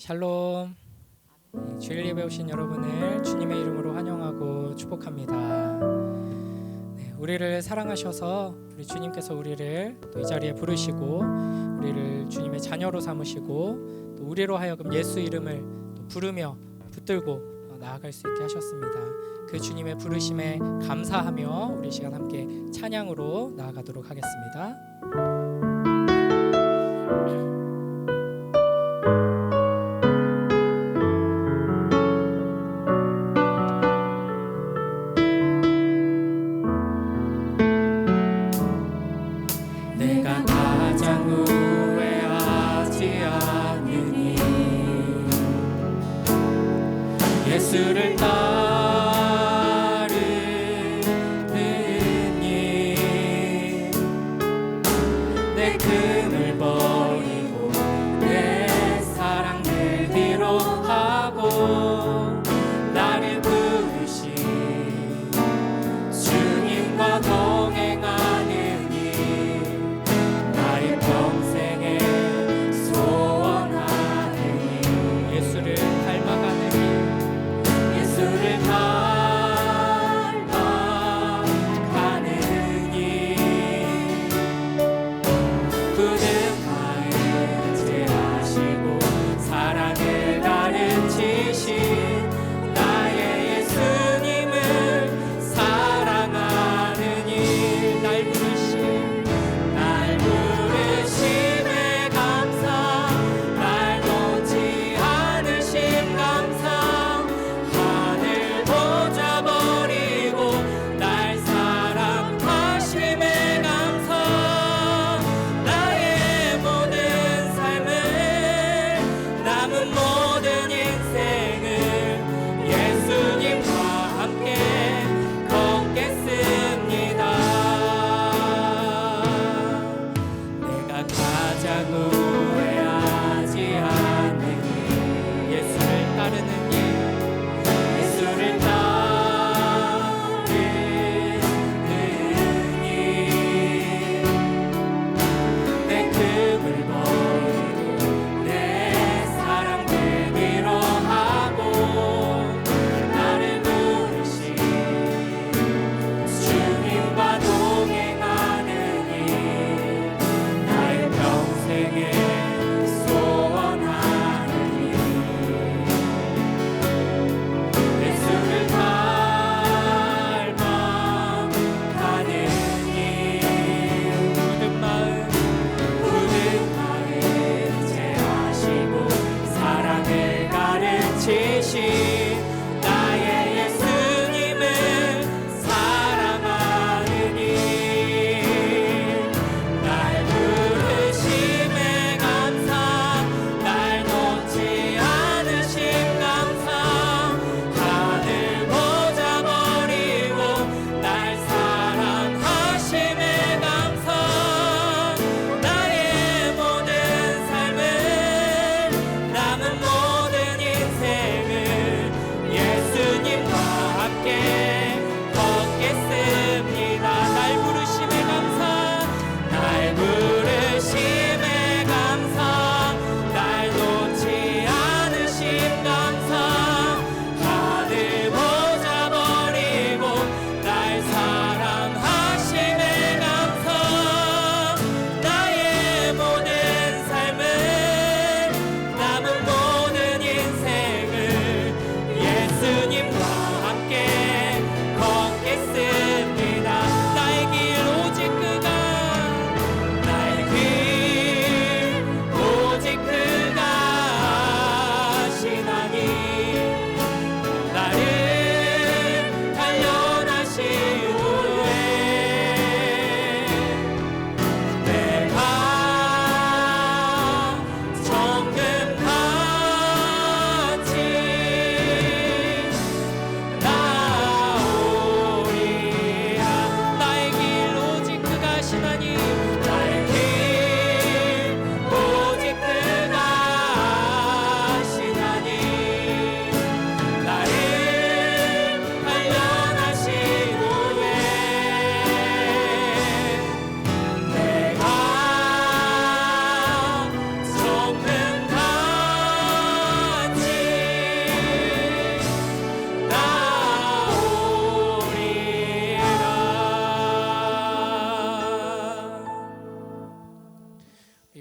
샬롬. 주일 예배 오신 여러분을 주님의 이름으로 환영하고 축복합니다. 우리를 사랑하셔서 우리 주님께서 우리를 또 이 자리에 부르시고 우리를 주님의 자녀로 삼으시고 또 우리로 하여금 예수 이름을 또 부르며 붙들고 나아갈 수 있게 하셨습니다. 그 주님의 부르심에 감사하며 우리 시간 함께 찬양으로 나아가도록 하겠습니다. 내가 가장 후회하지 않으니 예수를 따르니 내 금을 버리고 내 사랑을 위로하고 나를 부르신 주님과 동행하는 예수를 닮아가느니 굳은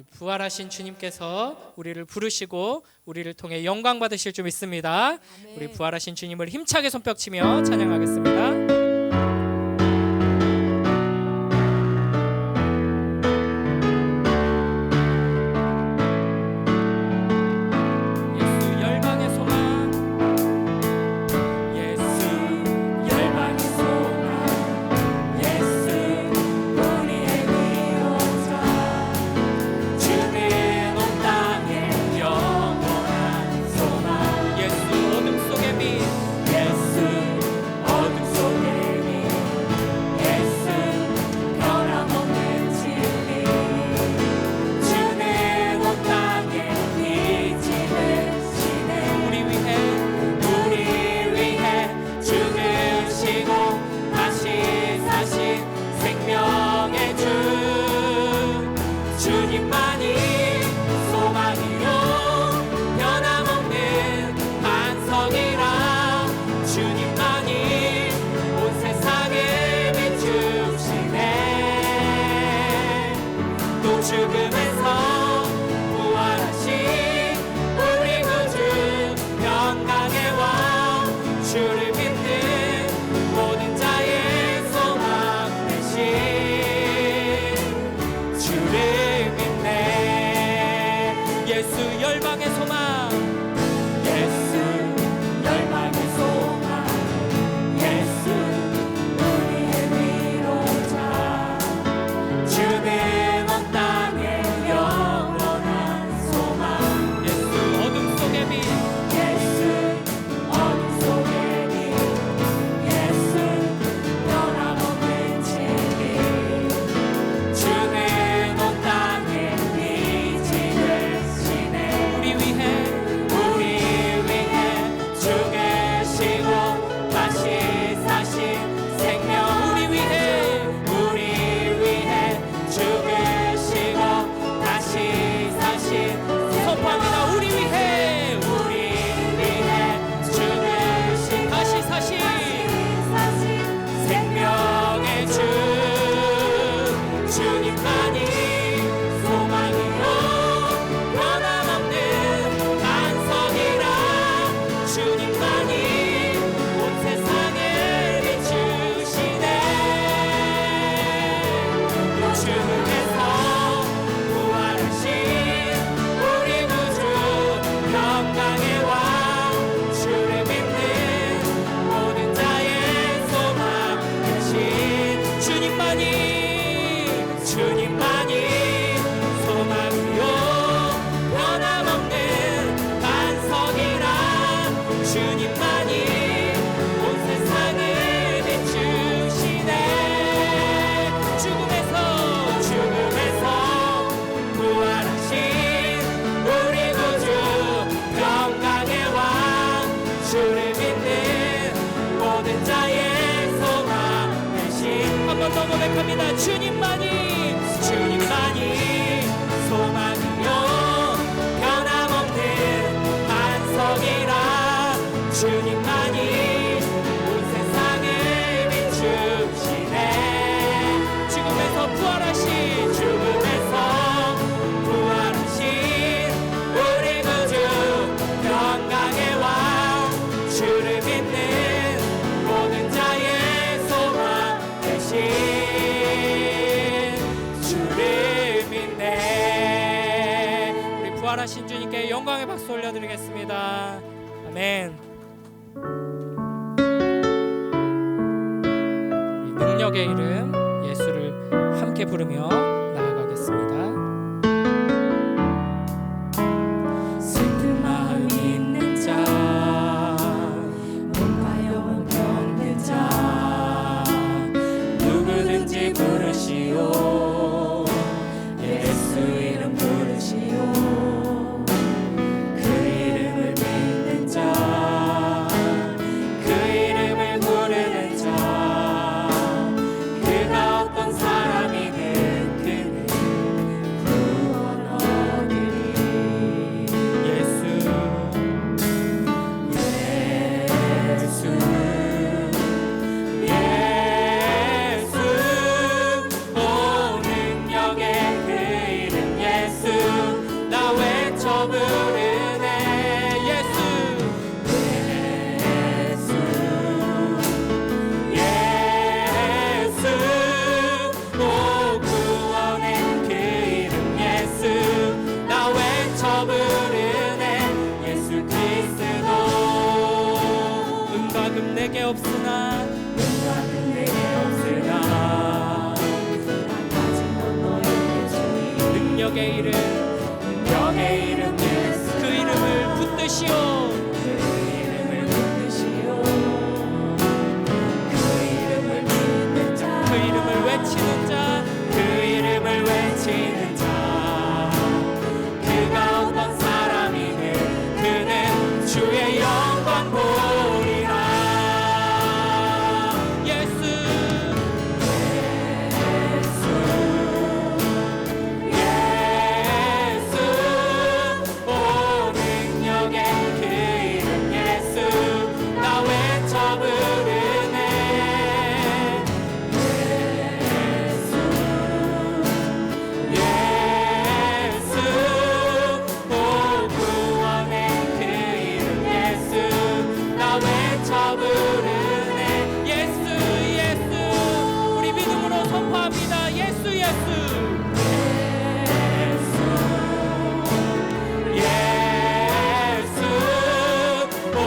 부활하신 주님께서 우리를 부르시고 우리를 통해 영광 받으실 줄 믿습니다. 아멘. 우리 부활하신 주님을 힘차게 손뼉치며 찬양하겠습니다. 죽음에서 부활하신 우리 구주 영광의 왕 주를 믿는 모든 자의 소망 되신 주를 믿네. 예수 열방의 소망, 예수 열방의 소망, 예수 우리의 위로자 주는 고백합니다. 주님만이 소망이요 변함없는 반석이라 주님만이 온 세상을 비추시네. 죽음에서 부활하신 우리 구주 영광의 왕 주를 믿는 모든 자의 소망 되신 부활하신 주님께 영광의 박수 올려드리겠습니다. 아멘. 우리 능력의 이름 예수를 함께 부르며 나아가겠습니다. 슬픈 마음 있는 자, 몸과 영혼 병든 자, 누구든지 부르시오. 예수 이름 부르시오. 그 능력의 이름, 능력의 이름 예수. 그 이름을 붙드시오. 그 이름을 붙드시오. 그 이름을 믿는 자, 그 이름을 외치는 자, 그 이름을 외치는 자. 그가 어떤 사람이든 그는 주의 영광 보리라. 예수, 예수, 오 능력의 그 이름 예수. 나 외쳐 부르네. 예수, 오 구원의 그 이름 예수. 나 외쳐 부르네. 예수, 예수. 우리 믿음으로 선포합니다. 예수, 예수. 예수, 오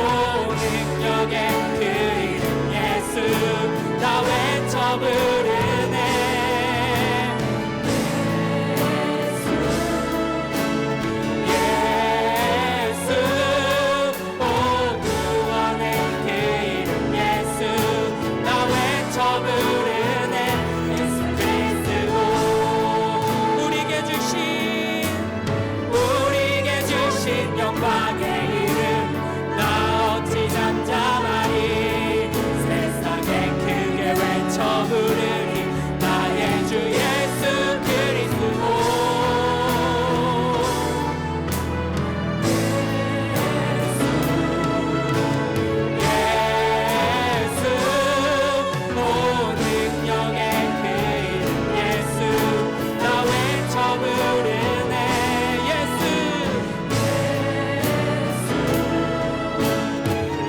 능력의 그 이름 예수. 나 외쳐 부르네. 예수, 오 구원의 그 이름 예수. 나 외쳐 부르네. 예수 그리스도. 우리에게 주신 영광의 이름. 나 어찌 잠잠하리. 세상에 크게 외쳐 부르리. 나의 주 예수 그리스도. 예수, 오 능력의 그 이름 예수. 나 외쳐 부르네. 예수,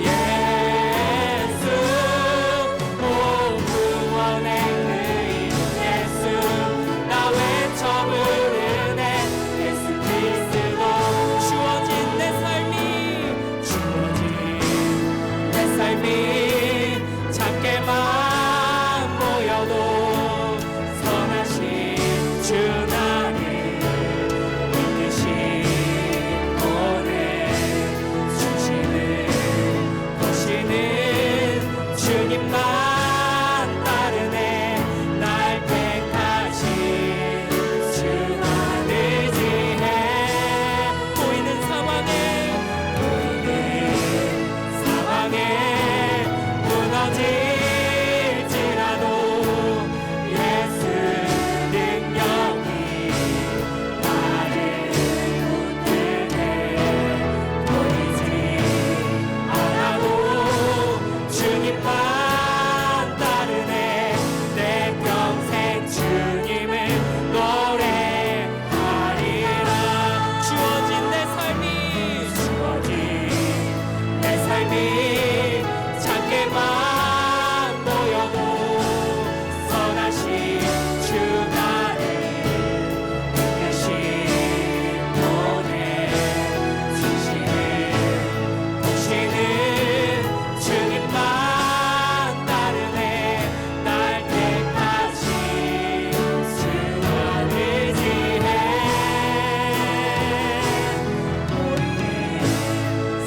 예수, 오 구원의 그 이름 예수. 나 외쳐 부르네. 예수 그리스도. 주어진 내 삶이, 주어진 내 삶이 작게만 보여도 선하신 주 나를 이끄시 보내주시는 보시는 주님만 따르네. 날 택하신 주만 의지해. 보이는 상황에 무너질지라도 예수 능력이 나를 붙드네. 보이지 않아도 주님만 따르네. 내 평생 주님을 노래하리라. 주어진 내 삶이, 주어진 내 삶이 작게만 보여도 선하신 주 나를 이끄시 보내주시는 보시는 주님만 따르네. 날 택하신 주만 의지해. 보이는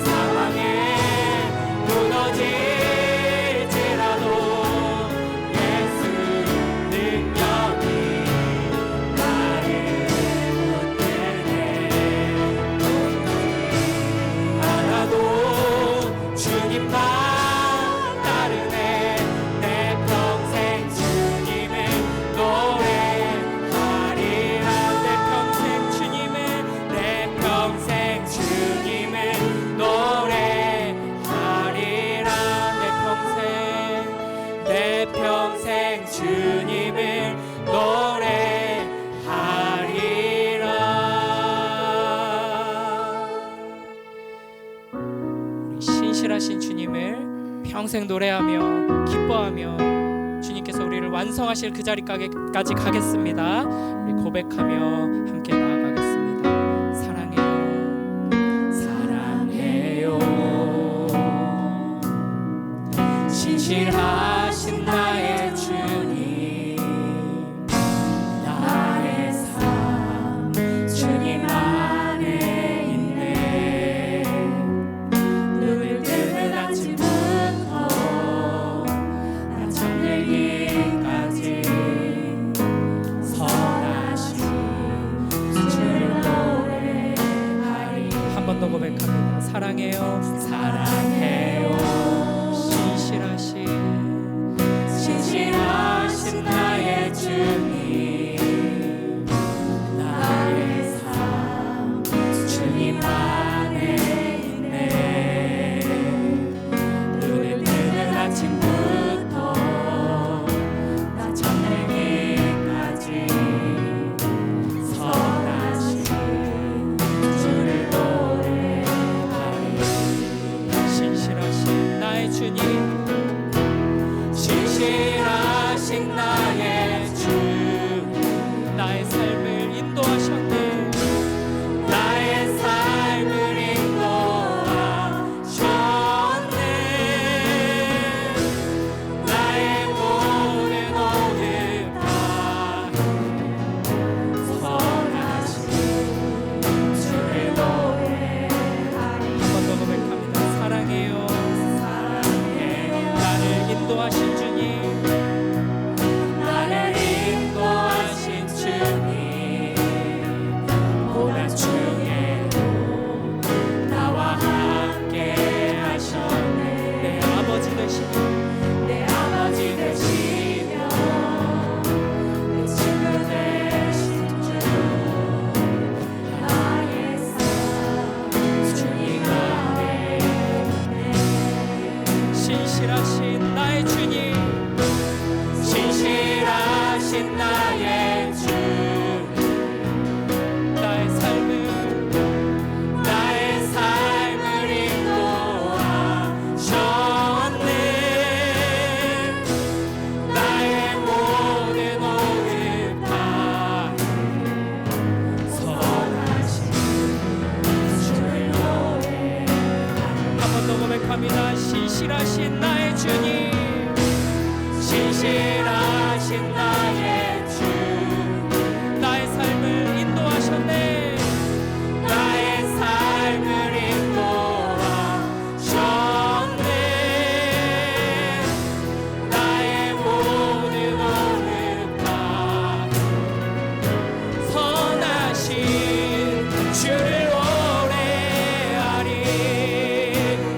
상황에 무너질지라도 예수 능력이 나를 붙드네. 알아도 주님만 따르네. 내 평생 주님을 노래하리라. 내 평생 주님을, 내 평생 주님을 노래하리라. 내 평생 주님을 노래하리라. 우리 신실하신 주님을 평생 노래하며 기뻐하며 주님께서 우리를 완성하실 그 자리까지 가겠습니다. 우리 고백하며 함께 나아가겠습니다. 사랑해요, 사랑해요. 신실하신 나의 주님, 나의 삶 사랑해요 사랑해요 신실하신 나의 주님 나의 삶 주님 안에 있네 눈을 뜨는 아침부터 나 잠들기까지 선하신 주를 노래하리 신실하신 나의 주님 신실하신 나의 주 나의 삶을 인도하셨네 나의 삶을 인도하셨네 나의 모든 오늘 다 선하신 주를 노래하리 한 번 더 고백합니다 사랑해요 사랑해요 나를 인도하신 주님 나를 인도하신 주님 고난 중에도 나와 함께 하셨네 내 아버지 되시니 내 아버지 되시며 내 친구 되신 주 나의 삶 주님 안에 있네 신실하신 나의 주님 신실하신 나의 주 나의 삶을 인도하셨네 나의 모든 오늘 다 선하신 주를 노래하리 한 번 더 고백합니다 신실하신 나의 주님 신실하신 나의 주 나의 삶을 인도하셨네 나의 삶을 인도하셨네 나의 모든 오늘 다 선하신 주를 노래하리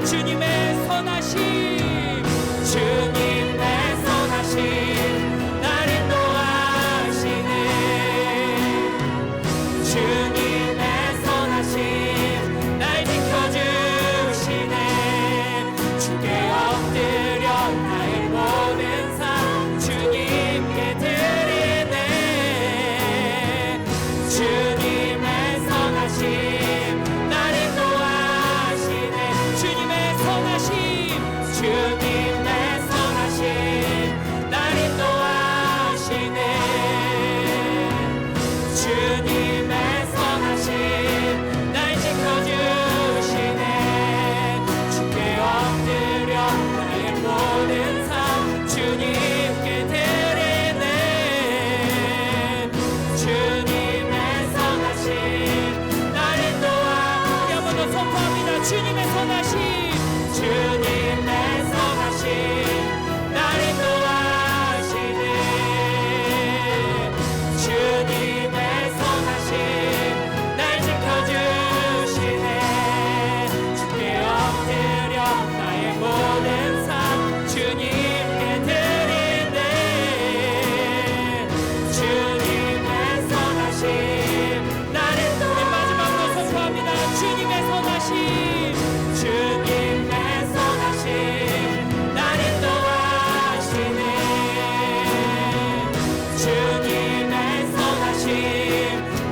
주님의 선하심 주님의 선하심 날 인도하시네 주님의 선하심 날 지켜주시네 주께 엎드려 나의 모든 삶 주님께 드리네 주님의 선하심 날 인도하시네 주님의 선하심 주님의 선하심 날 인도하시네 주님의 선하심 날 지켜주시네 주께 엎드려 나의 모든 삶 주님께 드리네 주님의 선하심 날 우리 한 번 더 선포합니다 주님의 선하심 주님의 선하심 날 인도하시네 주님의 선하심 날 지켜주시네 주께 엎드려 나의 모든 삶 주님께 드리네 주님의 선하심 날 우리 마지막으로 선포합니다 주님의 선하심 주님의 선하심 날 인도하시네 주님의 선하심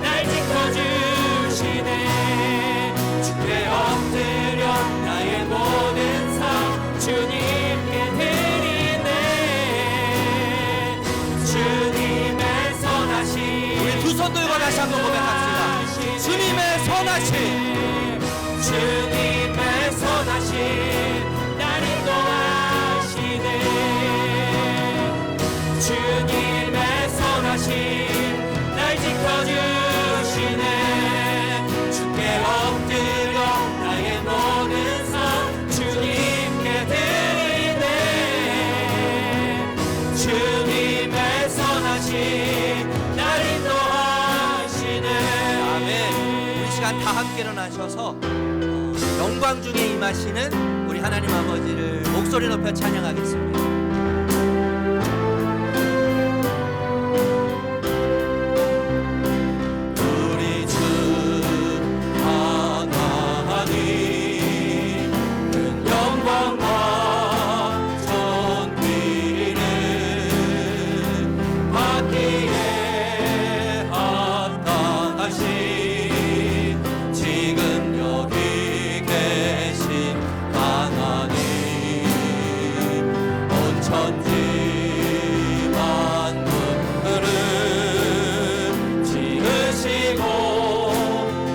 날 지켜주시네 주께 엎드려 나의 모든 삶 주님께 드리네 주님의 선하심 우리 두 손 들고 다시 한번 고백합시다. 주님의 선하심 주님의 선하심 날 인도하시네 주님의 선하심 날 지켜주시네 주께 엎드려 나의 모든 삶 주님께 드리네 주님의 선하심 날 인도하시네 아멘. 우리 시간 다 함께 일어나셔서 영광 중에 임하시는 우리 하나님 아버지를 목소리 높여 찬양하겠습니다. 우리 주 하나님 큰 영광과 존귀를 받기에 합당하신 지금 여기 계신 하나님, 온 천지 만물을 지으시고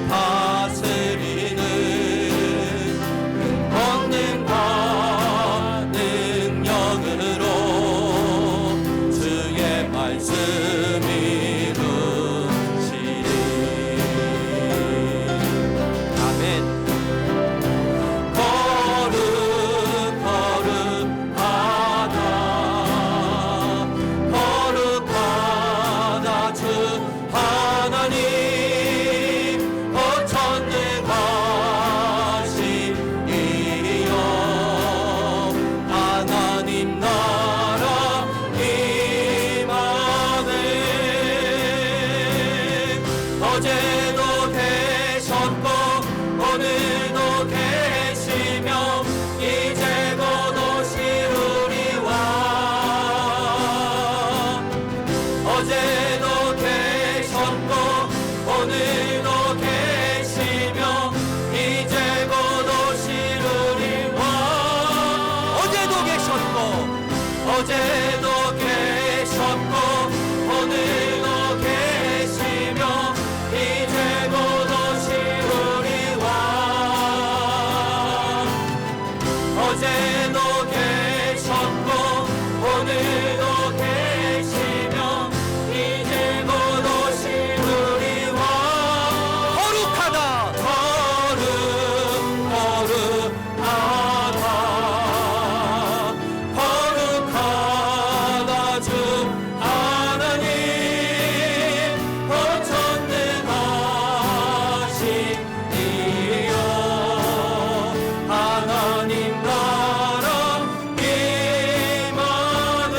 다스리는 그 권능과 능력으로 주의 말씀 이루시리. 아멘. 거룩하다 주 하나님, 어천능하신 이여 하나님 나라 임하네. 어제도 계셨고 오늘도 계시며 이제 곧 오시리와. 어제도 계셨고 오늘도 계시며 이제 곧 오시리와. 어제도 계셨고 오늘도 계시며 이제 곧 오시리와. 어제도 계셨고 오늘도 계시며 이제 곧 오시리와. 거룩하다 주 하나님, 어천능하신 이여 하나님 나라 임하네.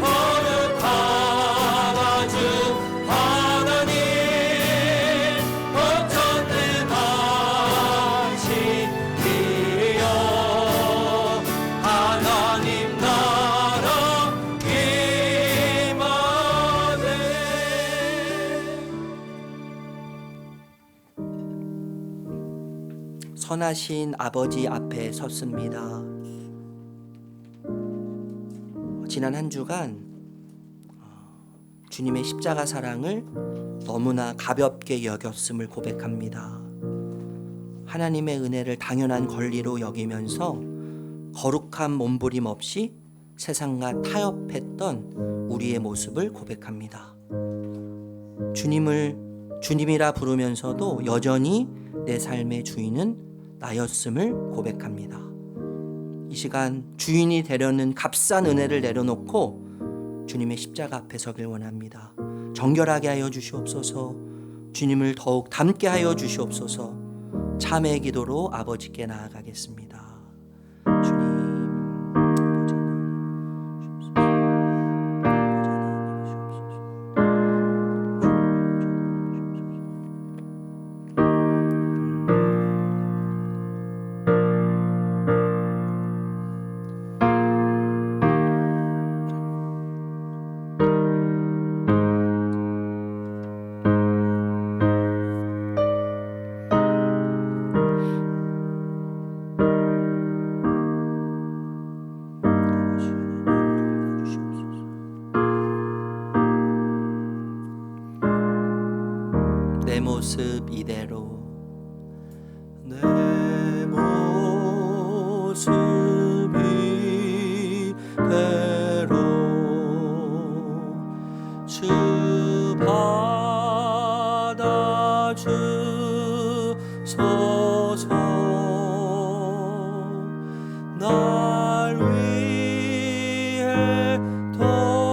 거룩하다 주 하나님, 어천능하신 이여 하나님 나라 임하네. 선하신 아버지 앞에 섰습니다. 지난 한 주간 주님의 십자가 사랑을 너무나 가볍게 여겼음을 고백합니다. 하나님의 은혜를 당연한 권리로 여기면서 거룩한 몸부림 없이 세상과 타협했던 우리의 모습을 고백합니다. 주님을 주님이라 부르면서도 여전히 내 삶의 주인은 나였음을 고백합니다. 이 시간 주인이 되려는 값싼 은혜를 내려놓고 주님의 십자가 앞에 서길 원합니다. 정결하게 하여 주시옵소서. 주님을 더욱 닮게 하여 주시옵소서. 참회의 기도로 아버지께 나아가겠습니다. 주님, 내 모습 이대로, 내 모습 이대로 주 받아주소서. 날 위해 돌아가신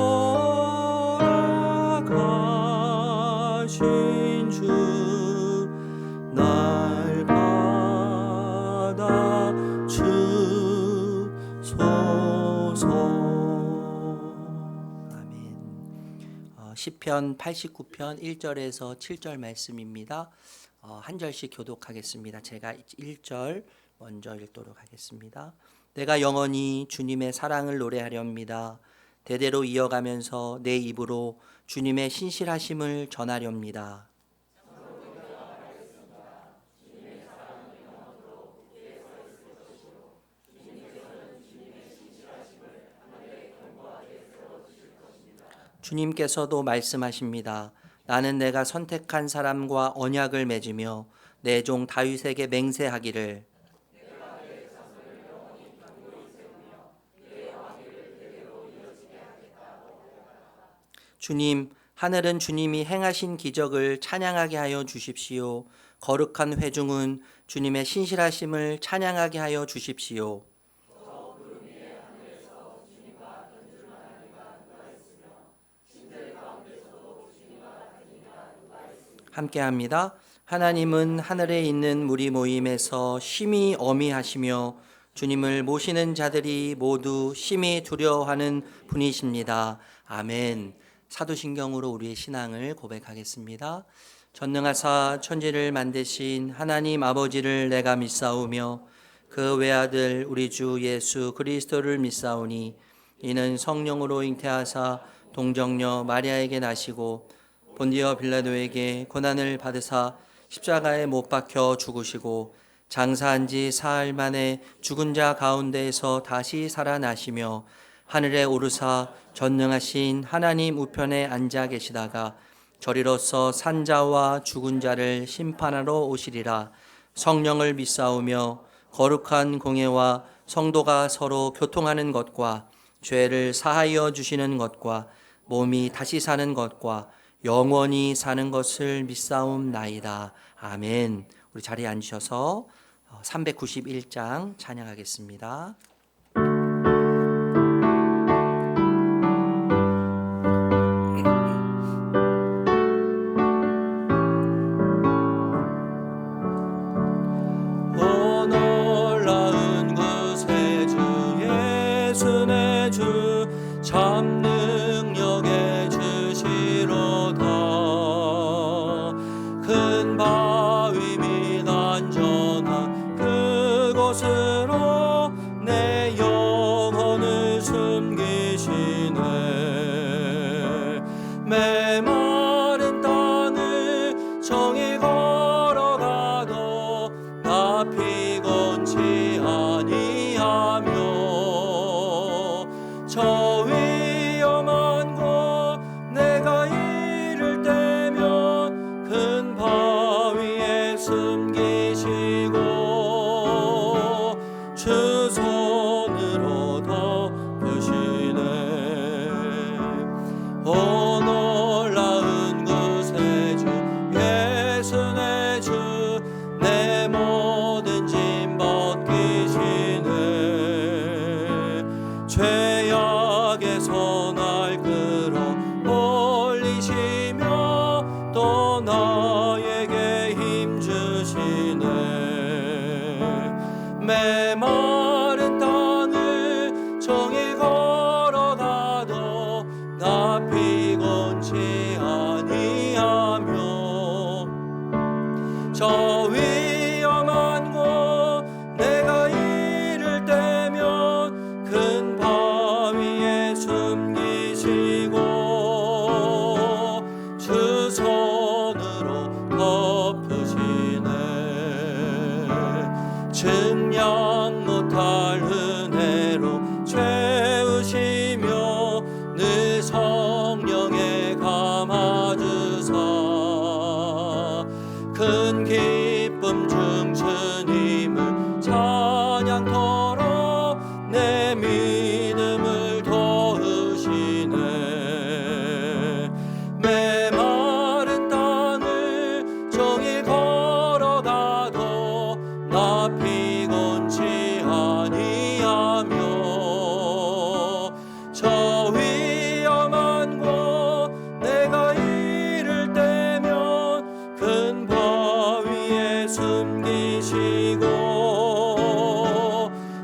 시편 89편 1절에서 7절 말씀입니다. 한 절씩 교독하겠습니다. 제가 1절 먼저 읽도록 하겠습니다. 내가 영원히 주님의 사랑을 노래하렵니다. 대대로 이어가면서 내 입으로 주님의 신실하심을 전하렵니다. 주님께서도 말씀하십니다. 나는 내가 선택한 사람과 언약을 맺으며 내 종 다윗에게 맹세하기를 주님, 하늘은 주님이 행하신 기적을 찬양하게 하여 주십시오. 거룩한 회중은 주님의 신실하심을 찬양하게 하여 주십시오. 함께합니다. 하나님은 하늘에 있는 무리 모임에서 심히 어미하시며 주님을 모시는 자들이 모두 심히 두려워하는 분이십니다. 아멘. 사도신경으로 우리의 신앙을 고백하겠습니다. 전능하사 천지를 만드신 하나님 아버지를 내가 믿사오며 그 외아들 우리 주 예수 그리스도를 믿사오니 이는 성령으로 잉태하사 동정녀 마리아에게 나시고 본디어 빌라도에게 고난을 받으사 십자가에 못 박혀 죽으시고 장사한 지 사흘 만에 죽은 자 가운데에서 다시 살아나시며 하늘에 오르사 전능하신 하나님 우편에 앉아 계시다가 저리로서 산자와 죽은 자를 심판하러 오시리라. 성령을 믿사오며 거룩한 공예와 성도가 서로 교통하는 것과 죄를 사하여 주시는 것과 몸이 다시 사는 것과 영원히 사는 것을 믿사옵나이다. 아멘. 우리 자리에 앉으셔서 391장 찬양하겠습니다. 오 놀라운 구세 주 예수 내 주 참 능력의 주시로다. 큰 바위 및 안전한 그곳으로 내 영혼을 숨기시네. 메마른 땅을 정히 걸어가도 나 피곤치 아니하며 저 위험한 곳 내가 이를 때면 큰 바위에 숨기시고 주 손으로 덮으시네. 오 놀라운 구세 주 예수 내 주 내 모든 짐 벗기시네. 죄악에서 날 끌어 올리시며 또 나에게 힘 주시네. 메마른 땅을 정히 걸어가도 나 피곤치 아니하며 저 위험한 곳 내가 이를 때면 큰 바위에 숨기시고 주 손으로 덮으시네. 증량 못할 은혜로 채우시며 늘 성령에 감아주사 큰 기쁨 중 주님을 찬양토록 내 믿음을 도우시네. 메마른 땅을 정히 걸어가도 나 피곤치 아니하며 저 위험한 곳 내가 이를 때면 큰 바위에 숨기시고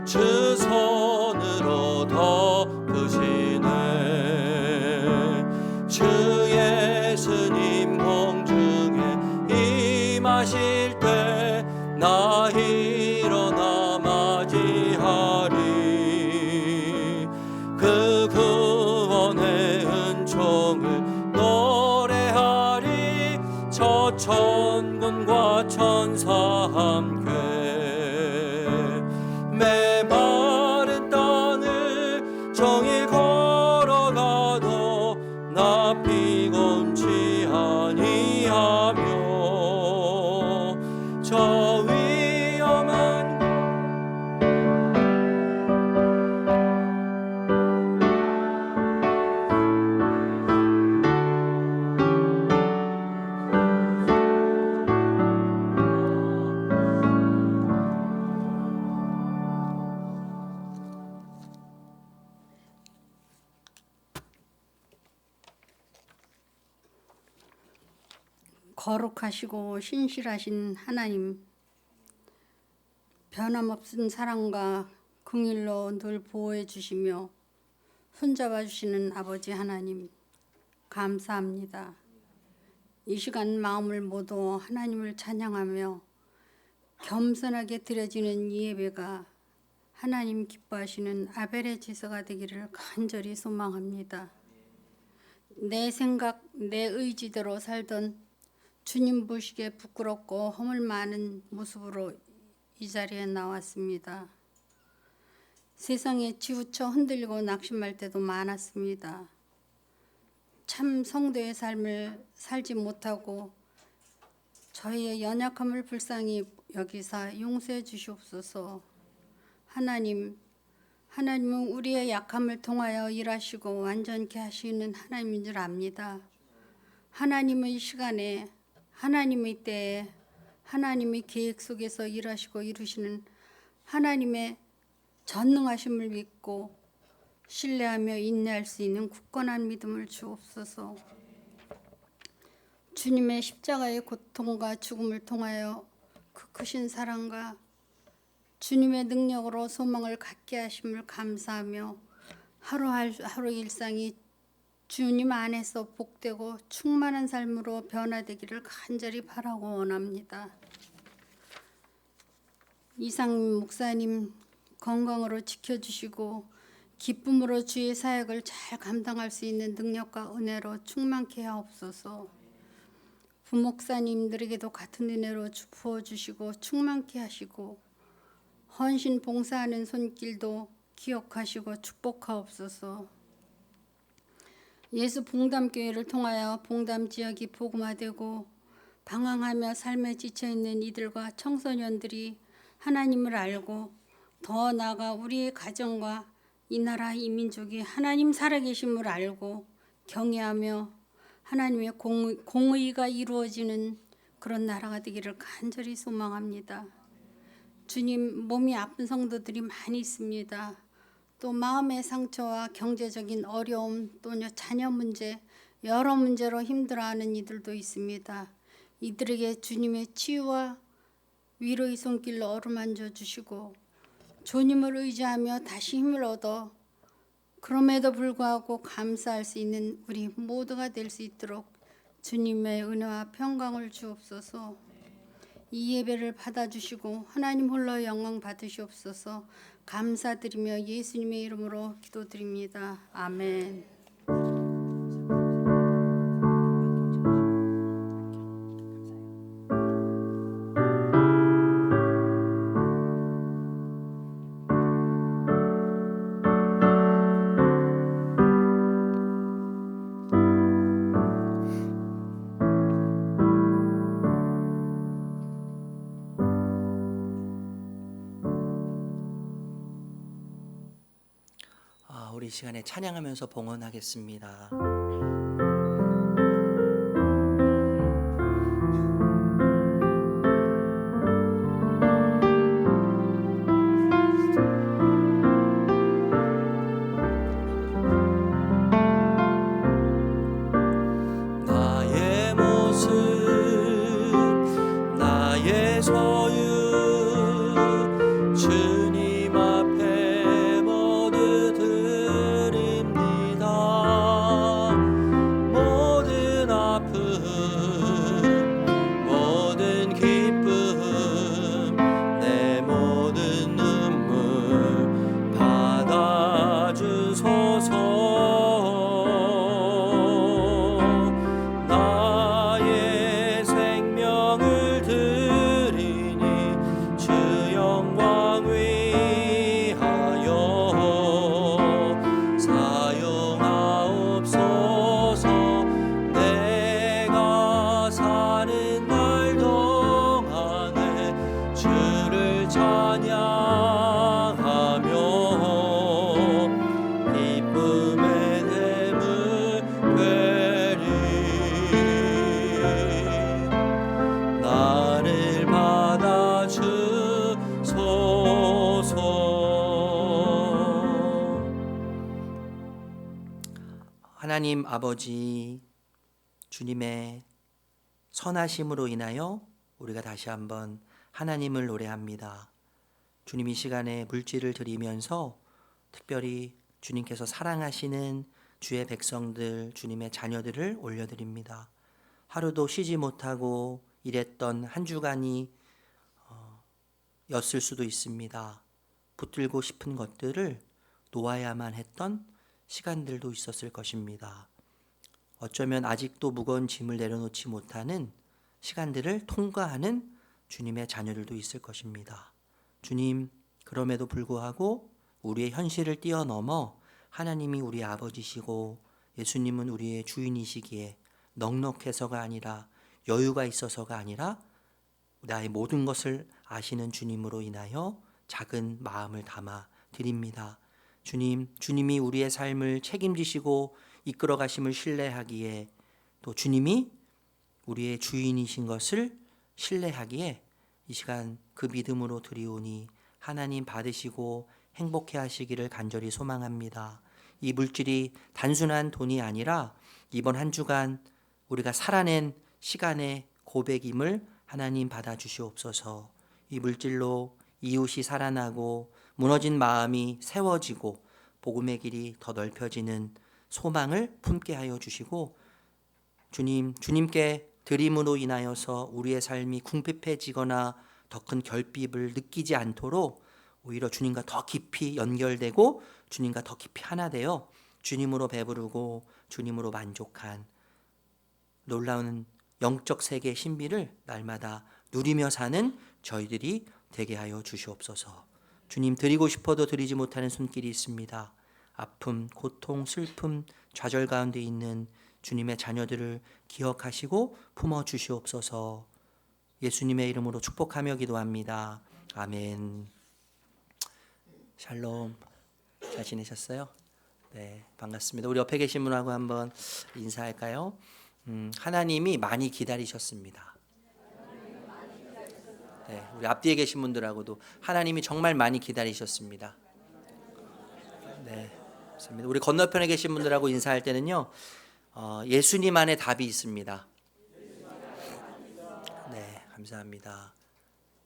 주 손으로 덮으시네. 주의 거룩하시고 신실하신 하나님, 변함없은 사랑과 긍휼로 늘 보호해 주시며 손잡아 주시는 아버지 하나님, 감사합니다. 이 시간 마음을 모두 하나님을 찬양하며 겸손하게 드려지는 이 예배가 하나님 기뻐하시는 아벨의 제사가 되기를 간절히 소망합니다. 내 생각, 내 의지대로 살던 주님 보시기에 부끄럽고 허물 많은 모습으로 이 자리에 나왔습니다. 세상에 치우쳐 흔들리고 낙심할 때도 많았습니다. 참 성도의 삶을 살지 못하고 저희의 연약함을 불쌍히 여기사 용서해 주시옵소서. 하나님은 우리의 약함을 통하여 일하시고 완전케 하시는 하나님인 줄 압니다. 하나님의 시간에, 하나님의 때에, 하나님의 계획 속에서 일하시고 이루시는 하나님의 전능하심을 믿고 신뢰하며 인내할 수 있는 굳건한 믿음을 주옵소서. 주님의 십자가의 고통과 죽음을 통하여 그 크신 사랑과 주님의 능력으로 소망을 갖게 하심을 감사하며 하루하루 일상이 주님 안에서 복되고 충만한 삶으로 변화되기를 간절히 바라고 원합니다. 이상민 목사님 건강으로 지켜주시고 기쁨으로 주의 사역을 잘 감당할 수 있는 능력과 은혜로 충만케 하옵소서. 부목사님들에게도 같은 은혜로 부어주시고 충만케 하시고 헌신 봉사하는 손길도 기억하시고 축복하옵소서. 예수 봉담교회를 통하여 봉담 지역이 복음화되고 방황하며 삶에 지쳐있는 이들과 청소년들이 하나님을 알고 더 나아가 우리의 가정과 이 나라 이 민족이 하나님 살아계심을 알고 경외하며 하나님의 공의가 이루어지는 그런 나라가 되기를 간절히 소망합니다. 주님, 몸이 아픈 성도들이 많이 있습니다. 또 마음의 상처와 경제적인 어려움, 또 자녀 문제, 여러 문제로 힘들어하는 이들도 있습니다. 이들에게 주님의 치유와 위로의 손길로 어루만져 주시고 주님을 의지하며 다시 힘을 얻어 그럼에도 불구하고 감사할 수 있는 우리 모두가 될 수 있도록 주님의 은혜와 평강을 주옵소서. 이 예배를 받아주시고 하나님 홀로 영광 받으시옵소서. 감사드리며 예수님의 이름으로 기도드립니다. 아멘. 우리 이 시간에 찬양하면서 봉헌하겠습니다. 나의 모습, 나의 소유, 주님 앞에 모두 드립니다. 모든 아픔, 모든 기쁨, 내 모든 눈물 받아주소서. 나의 생명을 드리니 주 영광 위하여 사용하옵소서. 내가 사는 날 동안에 주를 찬양하며 기쁨의 샘을 되리. 나를 받아주소서. 하나님 아버지, 주님의 선하심으로 인하여 우리가 다시 한번 하나님을 노래합니다. 주님 이 시간에 물질을 드리면서 특별히 주님께서 사랑하시는 주의 백성들, 주님의 자녀들을 올려드립니다. 하루도 쉬지 못하고 일했던 한 주간이 였을 수도 있습니다. 붙들고 싶은 것들을 놓아야만 했던 시간들도 있었을 것입니다. 어쩌면 아직도 무거운 짐을 내려놓지 못하는 시간들을 통과하는 주님의 자녀들도 있을 것입니다. 주님, 그럼에도 불구하고 우리의 현실을 뛰어넘어 하나님이 우리의 아버지시고 예수님은 우리의 주인이시기에 넉넉해서가 아니라 여유가 있어서가 아니라 나의 모든 것을 아시는 주님으로 인하여 작은 마음을 담아 드립니다. 주님, 주님이 우리의 삶을 책임지시고 이끌어 가심을 신뢰하기에 또 주님이 우리의 주인이신 것을 신뢰하기에 이 시간 그 믿음으로 드리오니 하나님 받으시고 행복해 하시기를 간절히 소망합니다. 이 물질이 단순한 돈이 아니라 이번 한 주간 우리가 살아낸 시간의 고백임을 하나님 받아주시옵소서. 이 물질로 이웃이 살아나고 무너진 마음이 세워지고 복음의 길이 더 넓혀지는 소망을 품게 하여 주시고 주님께 드림으로 인하여서 우리의 삶이 궁핍해지거나 더 큰 결핍을 느끼지 않도록 오히려 주님과 더 깊이 연결되고 주님과 더 깊이 하나 되어 주님으로 배부르고 주님으로 만족한 놀라운 영적 세계의 신비를 날마다 누리며 사는 저희들이 되게 하여 주시옵소서. 주님, 드리고 싶어도 드리지 못하는 손길이 있습니다. 아픔, 고통, 슬픔, 좌절 가운데 있는 주님의 자녀들을 기억하시고 품어 주시옵소서. 예수님의 이름으로 축복하며 기도합니다. 아멘. 샬롬. 잘 지내셨어요? 네, 반갑습니다. 우리 옆에 계신 분하고 한번 인사할까요? 하나님이 많이 기다리셨습니다. 네, 우리 앞뒤에 계신 분들하고도 하나님이 정말 많이 기다리셨습니다. 네, 맞습니다. 우리 건너편에 계신 분들하고 인사할 때는요, 예수님 안에 답이 있습니다. 네, 감사합니다.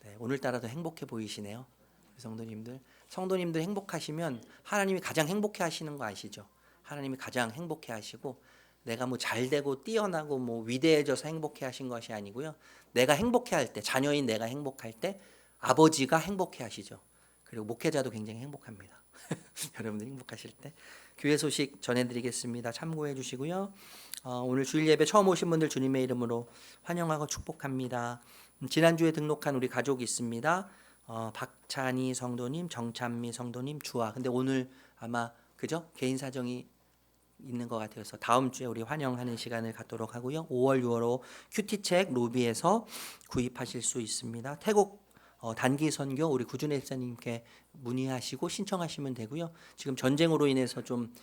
네, 오늘따라도 행복해 보이시네요. 우리 성도님들 행복하시면 하나님이 가장 행복해 하시는 거 아시죠? 하나님이 가장 행복해 하시고 내가 뭐 잘되고 뛰어나고 뭐 위대해져서 행복해 하신 것이 아니고요. 내가 행복해 할 때, 자녀인 내가 행복할 때 아버지가 행복해 하시죠. 그리고 목회자도 굉장히 행복합니다. 여러분들 행복하실 때 교회 소식 전해드리겠습니다. 참고해 주시고요. 오늘 주일 예배 처음 오신 분들 주님의 이름으로 환영하고 축복합니다. 지난주에 등록한 우리 가족이 있습니다. 박찬희 성도님, 정찬미 성도님, 주아. 근데 오늘 아마 그죠? 개인 사정이 있는 것 같아서 다음 주에 우리 환영하는 시간을 갖도록 하고요. 5월, 6월호 큐티책 로비에서 구입하실 수 있습니다. 태국 단기 선교 우리 구준혜 집사님께 문의하시고 신청하시면 되고요. 지금 전쟁으로 인해서 좀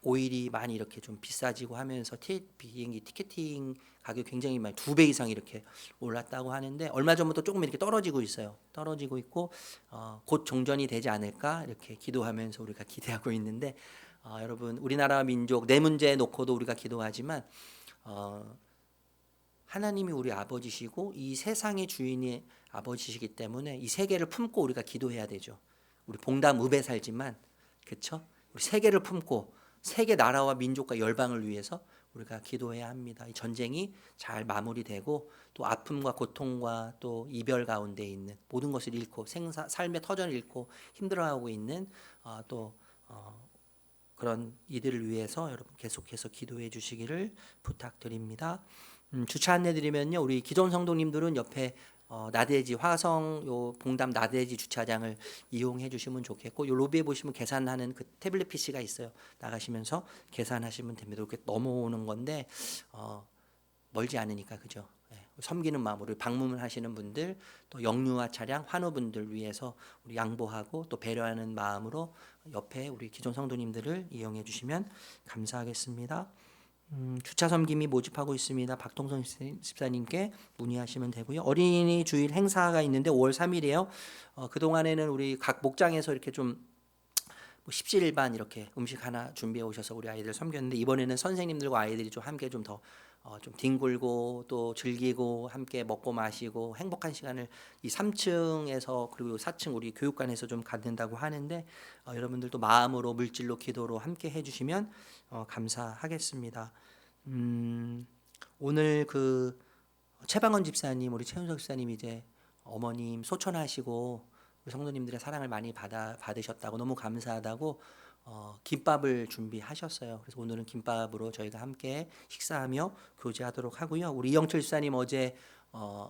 오일이 많이 이렇게 좀 비싸지고 하면서 비행기 티켓팅 가격 굉장히 많이 2배 이상 이렇게 올랐다고 하는데 얼마 전부터 조금 이렇게 떨어지고 있어요. 떨어지고 있고 곧 종전이 되지 않을까 이렇게 기도하면서 우리가 기대하고 있는데 여러분 우리나라 민족 내 문제 놓고도 우리가 기도하지만 하나님이 우리 아버지시고 이 세상의 주인이 아버지시기 때문에 이 세계를 품고 우리가 기도해야 되죠. 우리 봉담읍에 살지만 그렇죠? 우리 세계를 품고 세계 나라와 민족과 열방을 위해서 우리가 기도해야 합니다. 이 전쟁이 잘 마무리되고 또 아픔과 고통과 또 이별 가운데 있는 모든 것을 잃고 삶의 터전을 잃고 힘들어하고 있는 그런 이들을 위해서 여러분 계속해서 기도해 주시기를 부탁드립니다. 주차 안내 드리면요. 우리 기존 성도님들은 옆에 나대지 화성 요 봉담 나대지 주차장을 이용해 주시면 좋겠고 요 로비에 보시면 계산하는 그 태블릿 PC가 있어요. 나가시면서 계산하시면 됩니다. 이렇게 넘어오는 건데 멀지 않으니까 그죠? 네. 섬기는 마음으로 방문하시는 분들 또 영유아 차량 환우분들 위해서 우리 양보하고 또 배려하는 마음으로 옆에 우리 기존 성도님들을 이용해 주시면 감사하겠습니다. 주차 섬김이 모집하고 있습니다. 박동선 집사님께 문의하시면 되고요. 어린이 주일 행사가 있는데 5월 3일이에요. 그동안에는 우리 각 목장에서 이렇게 좀 십시일반 이렇게 음식 하나 준비해 오셔서 우리 아이들 섬겼는데 이번에는 선생님들과 아이들이 좀 함께 좀 더 좀 뒹굴고 또 즐기고 함께 먹고 마시고 행복한 시간을 이 3층에서 그리고 4층 우리 교육관에서 좀 갖는다고 하는데 여러분들도 마음으로 물질로 기도로 함께 해주시면 감사하겠습니다. 오늘 그 최방원 집사님 우리 최윤석 집사님 이제 어머님 소천하시고 우리 성도님들의 사랑을 많이 받으셨다고 너무 감사하다고 김밥을 준비하셨어요. 그래서 오늘은 김밥으로 저희가 함께 식사하며 교제하도록 하고요. 우리 이영철 집사님 어제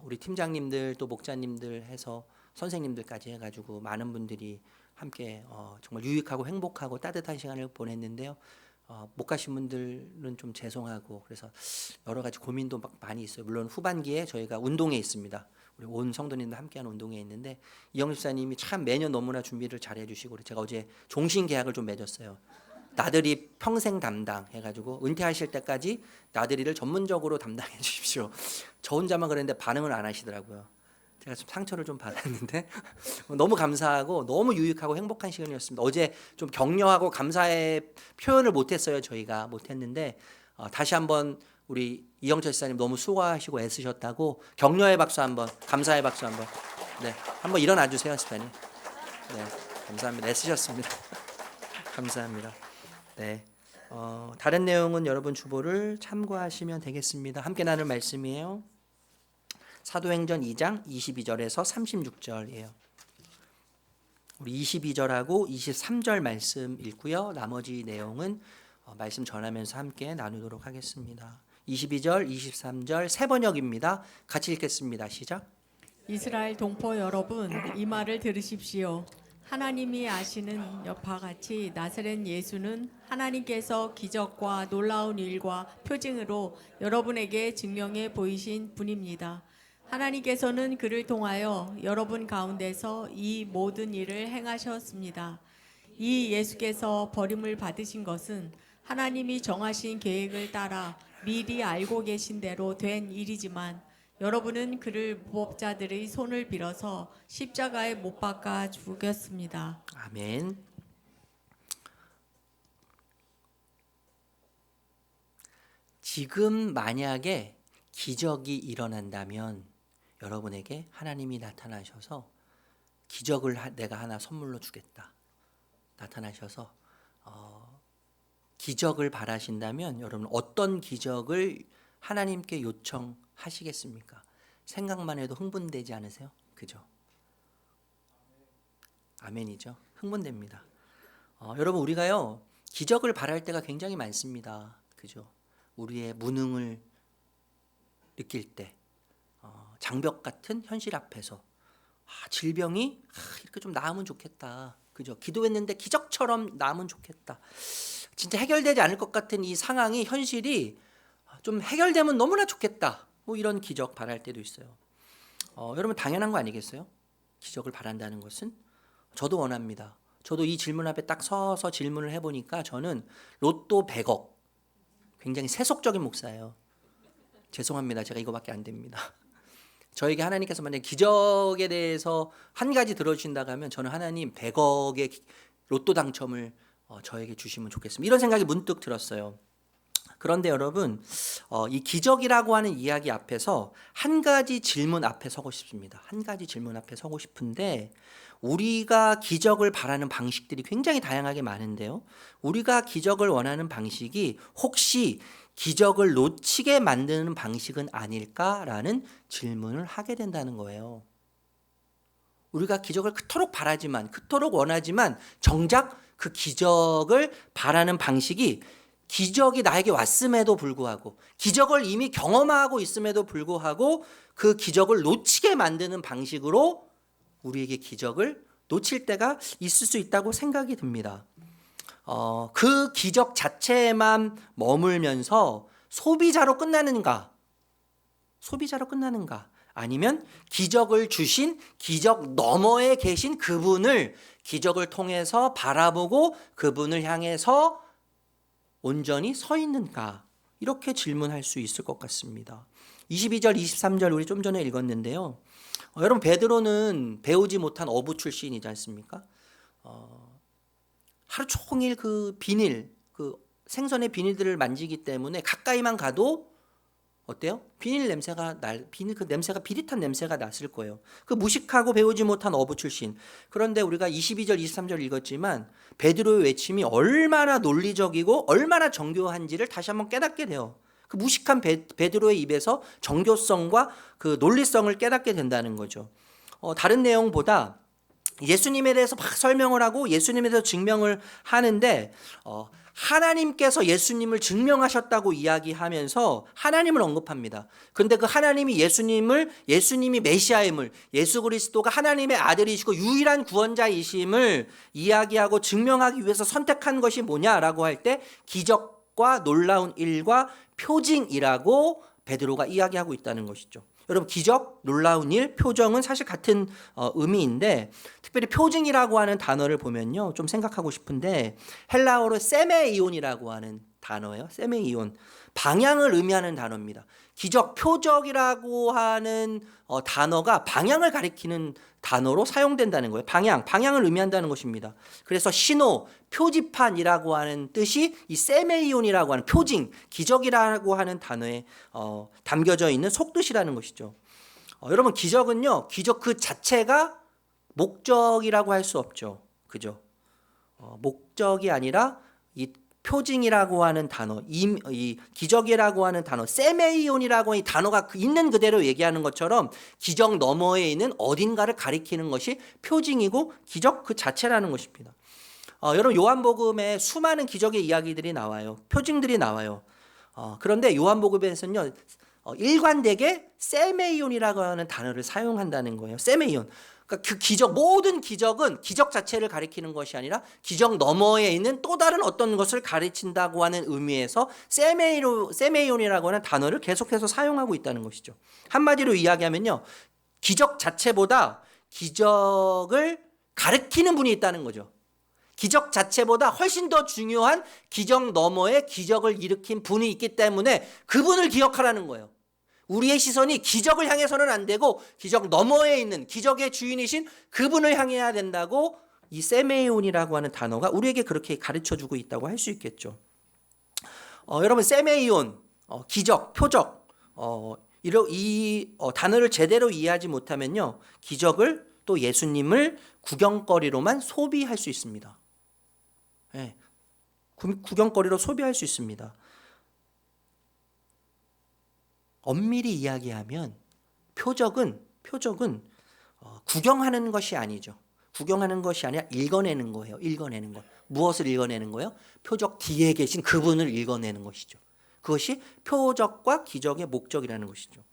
우리 팀장님들 또 목자님들 해서 선생님들까지 해가지고 많은 분들이 함께 정말 유익하고 행복하고 따뜻한 시간을 보냈는데요. 못 가신 분들은 좀 죄송하고 그래서 여러 가지 고민도 막 많이 있어요. 물론 후반기에 저희가 운동회 있습니다. 우리 온 성도님들 함께하는 운동회 있는데 이영 집사님이 참 매년 너무나 준비를 잘 해주시고 제가 어제 종신 계약을 좀 맺었어요. 나들이 평생 담당 해가지고 은퇴하실 때까지 나들이를 전문적으로 담당해 주십시오. 저 혼자만 그랬는데 반응을 안 하시더라고요. 제가 좀 상처를 좀 받았는데 너무 감사하고 너무 유익하고 행복한 시간이었습니다. 어제 좀 격려하고 감사의 표현을 못했어요. 저희가 못했는데 다시 한번 우리 이영철 집사님 너무 수고하시고 애쓰셨다고 격려의 박수 한번, 감사의 박수 한번. 네, 한번 일어나 주세요, 집사님. 네, 감사합니다. 애쓰셨습니다. 감사합니다. 네, 다른 내용은 여러분 주보를 참고하시면 되겠습니다. 함께 나눌 말씀이에요. 사도행전 2장 22절에서 36절이에요. 우리 22절하고 23절 말씀 읽고요. 나머지 내용은 말씀 전하면서 함께 나누도록 하겠습니다. 22절, 23절 세 번역입니다. 같이 읽겠습니다. 시작. 이스라엘 동포 여러분, 이 말을 들으십시오. 하나님이 아시는 바와 같이 나사렛 예수는 하나님께서 기적과 놀라운 일과 표징으로 여러분에게 증명해 보이신 분입니다. 하나님께서는 그를 통하여 여러분 가운데서 이 모든 일을 행하셨습니다. 이 예수께서 버림을 받으신 것은 하나님이 정하신 계획을 따라 미리 알고 계신 대로 된 일이지만 여러분은 그를 무법자들의 손을 빌어서 십자가에 못 박아 죽였습니다. 아멘. 지금 만약에 기적이 일어난다면 여러분에게 하나님이 나타나셔서 기적을 내가 하나 선물로 주겠다. 나타나셔서 기적을 바라신다면 여러분 어떤 기적을 하나님께 요청하시겠습니까? 생각만 해도 흥분되지 않으세요? 그죠? 아멘이죠. 흥분됩니다. 여러분 우리가요 기적을 바랄 때가 굉장히 많습니다. 그죠? 우리의 무능을 느낄 때 장벽 같은 현실 앞에서 질병이 이렇게 좀 나으면 좋겠다. 그죠? 기도했는데 기적처럼 나으면 좋겠다. 진짜 해결되지 않을 것 같은 이 상황이 현실이 좀 해결되면 너무나 좋겠다. 뭐 이런 기적 바랄 때도 있어요. 여러분 당연한 거 아니겠어요? 기적을 바란다는 것은 저도 원합니다. 저도 이 질문 앞에 딱 서서 질문을 해보니까 저는 로또 100억 굉장히 세속적인 목사예요. 죄송합니다. 제가 이거밖에 안 됩니다. 저에게 하나님께서 만약에 기적에 대해서 한 가지 들어주신다고 하면 저는 하나님 100억의 로또 당첨을 저에게 주시면 좋겠습니다. 이런 생각이 문득 들었어요. 그런데 여러분 이 기적이라고 하는 이야기 앞에서 한 가지 질문 앞에 서고 싶습니다. 한 가지 질문 앞에 서고 싶은데 우리가 기적을 바라는 방식들이 굉장히 다양하게 많은데요. 우리가 기적을 원하는 방식이 혹시 기적을 놓치게 만드는 방식은 아닐까라는 질문을 하게 된다는 거예요. 우리가 기적을 그토록 바라지만 그토록 원하지만 정작 그 기적을 바라는 방식이 기적이 나에게 왔음에도 불구하고 기적을 이미 경험하고 있음에도 불구하고 그 기적을 놓치게 만드는 방식으로 우리에게 기적을 놓칠 때가 있을 수 있다고 생각이 듭니다. 그 기적 자체에만 머물면서 소비자로 끝나는가? 아니면 기적을 주신 기적 너머에 계신 그분을 기적을 통해서 바라보고 그분을 향해서 온전히 서 있는가? 이렇게 질문할 수 있을 것 같습니다. 22절, 23절 우리 좀 전에 읽었는데요. 여러분 베드로는 배우지 못한 어부 출신이지 않습니까? 하루 종일 그 비닐, 그 생선의 비닐들을 만지기 때문에 가까이만 가도 어때요? 비닐 그 냄새가 비릿한 냄새가 났을 거예요. 그 무식하고 배우지 못한 어부 출신. 그런데 우리가 22절, 23절 읽었지만 베드로의 외침이 얼마나 논리적이고 얼마나 정교한지를 다시 한번 깨닫게 돼요. 그 무식한 베드로의 입에서 정교성과 그 논리성을 깨닫게 된다는 거죠. 다른 내용보다 예수님에 대해서 막 설명을 하고 예수님에 대해서 증명을 하는데 하나님께서 예수님을 증명하셨다고 이야기하면서 하나님을 언급합니다. 그런데 그 하나님이 예수님이 메시아임을, 예수 그리스도가 하나님의 아들이시고 유일한 구원자이심을 이야기하고 증명하기 위해서 선택한 것이 뭐냐라고 할 때 기적과 놀라운 일과 표징이라고 베드로가 이야기하고 있다는 것이죠. 여러분, 기적, 놀라운 일, 표정은 사실 같은 의미인데 특별히 표징이라고 하는 단어를 보면요, 좀 생각하고 싶은데 헬라어로 세메이온이라고 하는 단어예요. 세메이온, 방향을 의미하는 단어입니다. 기적, 표적이라고 하는 단어가 방향을 가리키는 단어로 사용된다는 거예요. 방향을 의미한다는 것입니다. 그래서 신호, 표지판이라고 하는 뜻이 이 세메이온이라고 하는 표징, 기적이라고 하는 단어에 담겨져 있는 속뜻이라는 것이죠. 여러분, 기적은요, 기적 그 자체가 목적이라고 할 수 없죠. 그죠? 목적이 아니라 이 표징이라고 하는 단어, 이 기적이라고 하는 단어, 세메이온이라고 이 단어가 있는 그대로 얘기하는 것처럼 기적 너머에 있는 어딘가를 가리키는 것이 표징이고 기적 그 자체라는 것입니다. 여러분, 요한복음에 수많은 기적의 이야기들이 나와요. 표징들이 나와요. 그런데 요한복음에서는요, 일관되게 세메이온이라고 하는 단어를 사용한다는 거예요. 세메이온. 그러니까 그 기적, 모든 기적은 기적 자체를 가리키는 것이 아니라 기적 너머에 있는 또 다른 어떤 것을 가르친다고 하는 의미에서 세메이온이라고 하는 단어를 계속해서 사용하고 있다는 것이죠. 한마디로 이야기하면요, 기적 자체보다 기적을 가르치는 분이 있다는 거죠. 기적 자체보다 훨씬 더 중요한 기적 너머에 기적을 일으킨 분이 있기 때문에 그분을 기억하라는 거예요. 우리의 시선이 기적을 향해서는 안 되고 기적 너머에 있는 기적의 주인이신 그분을 향해야 된다고 이 세메이온이라고 하는 단어가 우리에게 그렇게 가르쳐주고 있다고 할 수 있겠죠. 여러분, 세메이온, 기적, 표적, 이 단어를 제대로 이해하지 못하면요, 기적을 또 예수님을 구경거리로만 소비할 수 있습니다. 네, 구경거리로 소비할 수 있습니다. 엄밀히 이야기하면 표적은 구경하는 것이 아니죠. 구경하는 것이 아니라 읽어내는 거예요. 읽어내는 것. 무엇을 읽어내는 거예요? 표적 뒤에 계신 그분을 읽어내는 것이죠. 그것이 표적과 기적의 목적이라는 것이죠.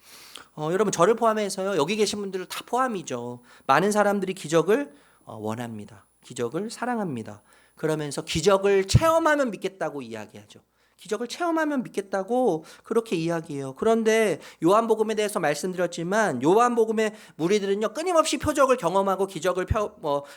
여러분, 저를 포함해서요, 여기 계신 분들 다 포함이죠. 많은 사람들이 기적을 원합니다. 기적을 사랑합니다. 그러면서 기적을 체험하면 믿겠다고 이야기하죠. 기적을 체험하면 믿겠다고 그렇게 이야기해요. 그런데 요한복음에 대해서 말씀드렸지만 요한복음의 무리들은요, 끊임없이 표적을 경험하고 기적을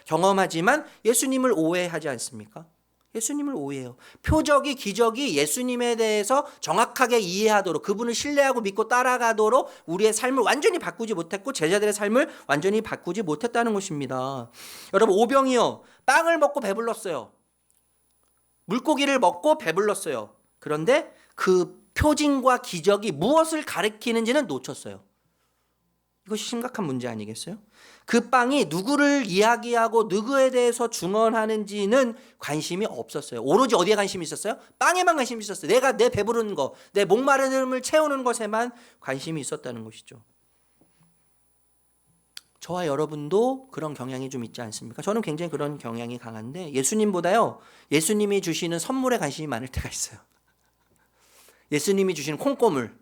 경험하지만 예수님을 오해하지 않습니까? 예수님을 오해해요. 표적이, 기적이 예수님에 대해서 정확하게 이해하도록, 그분을 신뢰하고 믿고 따라가도록 우리의 삶을 완전히 바꾸지 못했고 제자들의 삶을 완전히 바꾸지 못했다는 것입니다. 여러분, 오병이요, 빵을 먹고 배불렀어요. 물고기를 먹고 배불렀어요. 그런데 그 표징과 기적이 무엇을 가리키는지는 놓쳤어요. 이것이 심각한 문제 아니겠어요? 그 빵이 누구를 이야기하고 누구에 대해서 증언하는지는 관심이 없었어요. 오로지 어디에 관심이 있었어요? 빵에만 관심이 있었어요. 내가 내 배부른 거, 내 목마름을 채우는 것에만 관심이 있었다는 것이죠. 저와 여러분도 그런 경향이 좀 있지 않습니까? 저는 굉장히 그런 경향이 강한데 예수님보다요, 예수님이 주시는 선물에 관심이 많을 때가 있어요. 예수님이 주시는 콩고물,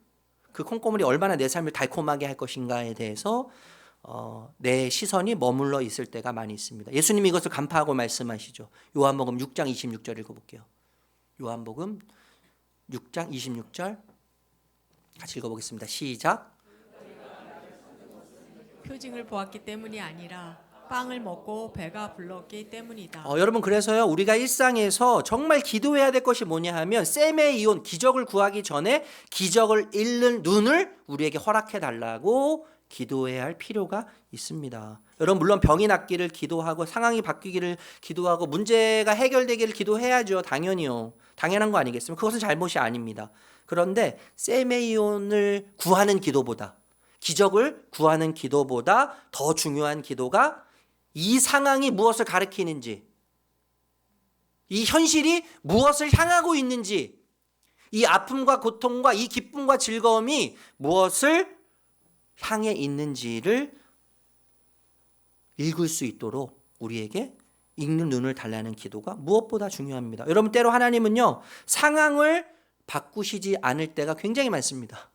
그 콩고물이 얼마나 내 삶을 달콤하게 할 것인가에 대해서 내 시선이 머물러 있을 때가 많이 있습니다. 예수님이 이것을 간파하고 말씀하시죠. 요한복음 6장 26절 읽어볼게요. 요한복음 6장 26절 같이 읽어보겠습니다. 시작. 표징을 보았기 때문이 아니라 빵을 먹고 배가 불렀기 때문이다. 여러분, 그래서요, 우리가 일상에서 정말 기도해야 될 것이 뭐냐 하면 세메이온, 기적을 구하기 전에 기적을 읽는 눈을 우리에게 허락해 달라고 기도해야 할 필요가 있습니다. 여러분, 물론 병이 낫기를 기도하고 상황이 바뀌기를 기도하고 문제가 해결되기를 기도해야죠. 당연히요. 당연한 거 아니겠습니까? 그것은 잘못이 아닙니다. 그런데 세메이온을 구하는 기도보다, 기적을 구하는 기도보다 더 중요한 기도가 이 상황이 무엇을 가리키는지, 이 현실이 무엇을 향하고 있는지, 이 아픔과 고통과 이 기쁨과 즐거움이 무엇을 향해 있는지를 읽을 수 있도록 우리에게 읽는 눈을 달라는 기도가 무엇보다 중요합니다. 여러분, 때로 하나님은요, 상황을 바꾸시지 않을 때가 굉장히 많습니다.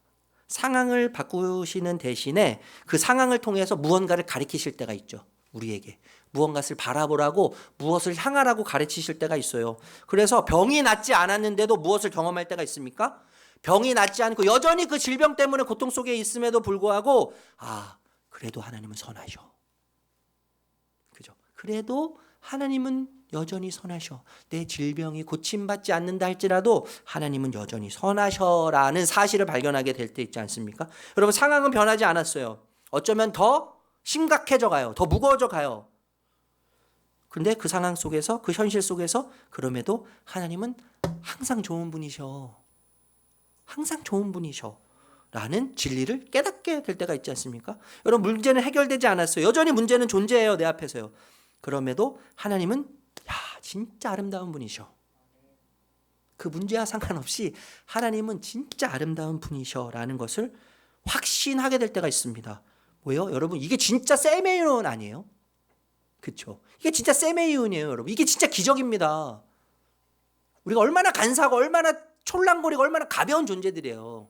상황을 바꾸시는 대신에 그 상황을 통해서 무언가를 가리키실 때가 있죠. 우리에게 무언가를 바라보라고, 무엇을 향하라고 가르치실 때가 있어요. 그래서 병이 낫지 않았는데도 무엇을 경험할 때가 있습니까? 병이 낫지 않고 여전히 그 질병 때문에 고통 속에 있음에도 불구하고, 아, 그래도 하나님은 선하셔. 그죠? 그래도 하나님은 여전히 선하셔. 내 질병이 고침받지 않는다 할지라도 하나님은 여전히 선하셔라는 사실을 발견하게 될 때 있지 않습니까? 여러분, 상황은 변하지 않았어요. 어쩌면 더 심각해져 가요. 더 무거워져 가요. 근데 그 상황 속에서, 그 현실 속에서 그럼에도 하나님은 항상 좋은 분이셔. 항상 좋은 분이셔. 라는 진리를 깨닫게 될 때가 있지 않습니까? 여러분, 문제는 해결되지 않았어요. 여전히 문제는 존재해요. 내 앞에서요. 그럼에도 하나님은 진짜 아름다운 분이셔. 그 문제와 상관없이 하나님은 진짜 아름다운 분이셔라는 것을 확신하게 될 때가 있습니다. 뭐예요? 여러분, 이게 진짜 세메이온 아니에요? 그렇죠? 이게 진짜 세메이온이에요, 여러분. 이게 진짜 기적입니다. 우리가 얼마나 간사하고 얼마나 촐랑거리고 얼마나 가벼운 존재들이에요.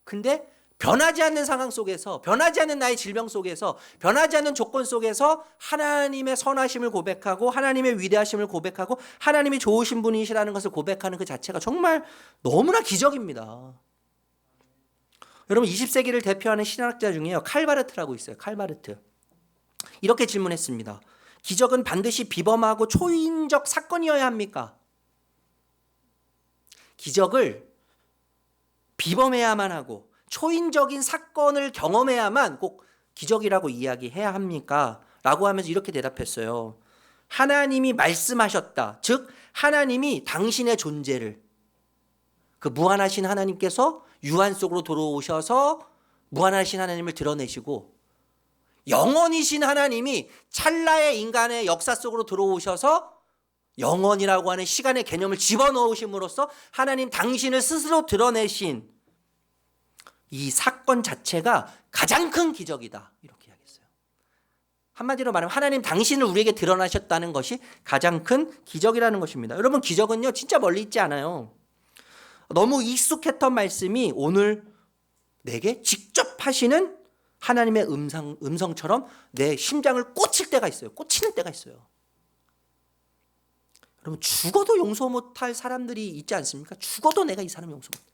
근데 변하지 않는 상황 속에서, 변하지 않는 나의 질병 속에서, 변하지 않는 조건 속에서 하나님의 선하심을 고백하고 하나님의 위대하심을 고백하고 하나님이 좋으신 분이시라는 것을 고백하는 그 자체가 정말 너무나 기적입니다. 여러분, 20세기를 대표하는 신학자 중에요, 칼바르트라고 있어요. 칼바르트. 이렇게 질문했습니다. 기적은 반드시 비범하고 초인적 사건이어야 합니까? 기적을 비범해야만 하고 초인적인 사건을 경험해야만 꼭 기적이라고 이야기해야 합니까? 라고 하면서 이렇게 대답했어요. 하나님이 말씀하셨다. 즉 하나님이 당신의 존재를, 그 무한하신 하나님께서 유한 속으로 들어오셔서 무한하신 하나님을 드러내시고, 영원이신 하나님이 찰나의 인간의 역사 속으로 들어오셔서 영원이라고 하는 시간의 개념을 집어넣으심으로써 하나님 당신을 스스로 드러내신 이 사건 자체가 가장 큰 기적이다. 이렇게 이야기했어요. 한마디로 말하면 하나님 당신을 우리에게 드러나셨다는 것이 가장 큰 기적이라는 것입니다. 여러분, 기적은요 진짜 멀리 있지 않아요. 너무 익숙했던 말씀이 오늘 내게 직접 하시는 하나님의 음성처럼 내 심장을 꽂힐 때가 있어요. 꽂히는 때가 있어요. 여러분, 죽어도 용서 못할 사람들이 있지 않습니까? 죽어도 내가 이 사람 용서 못해.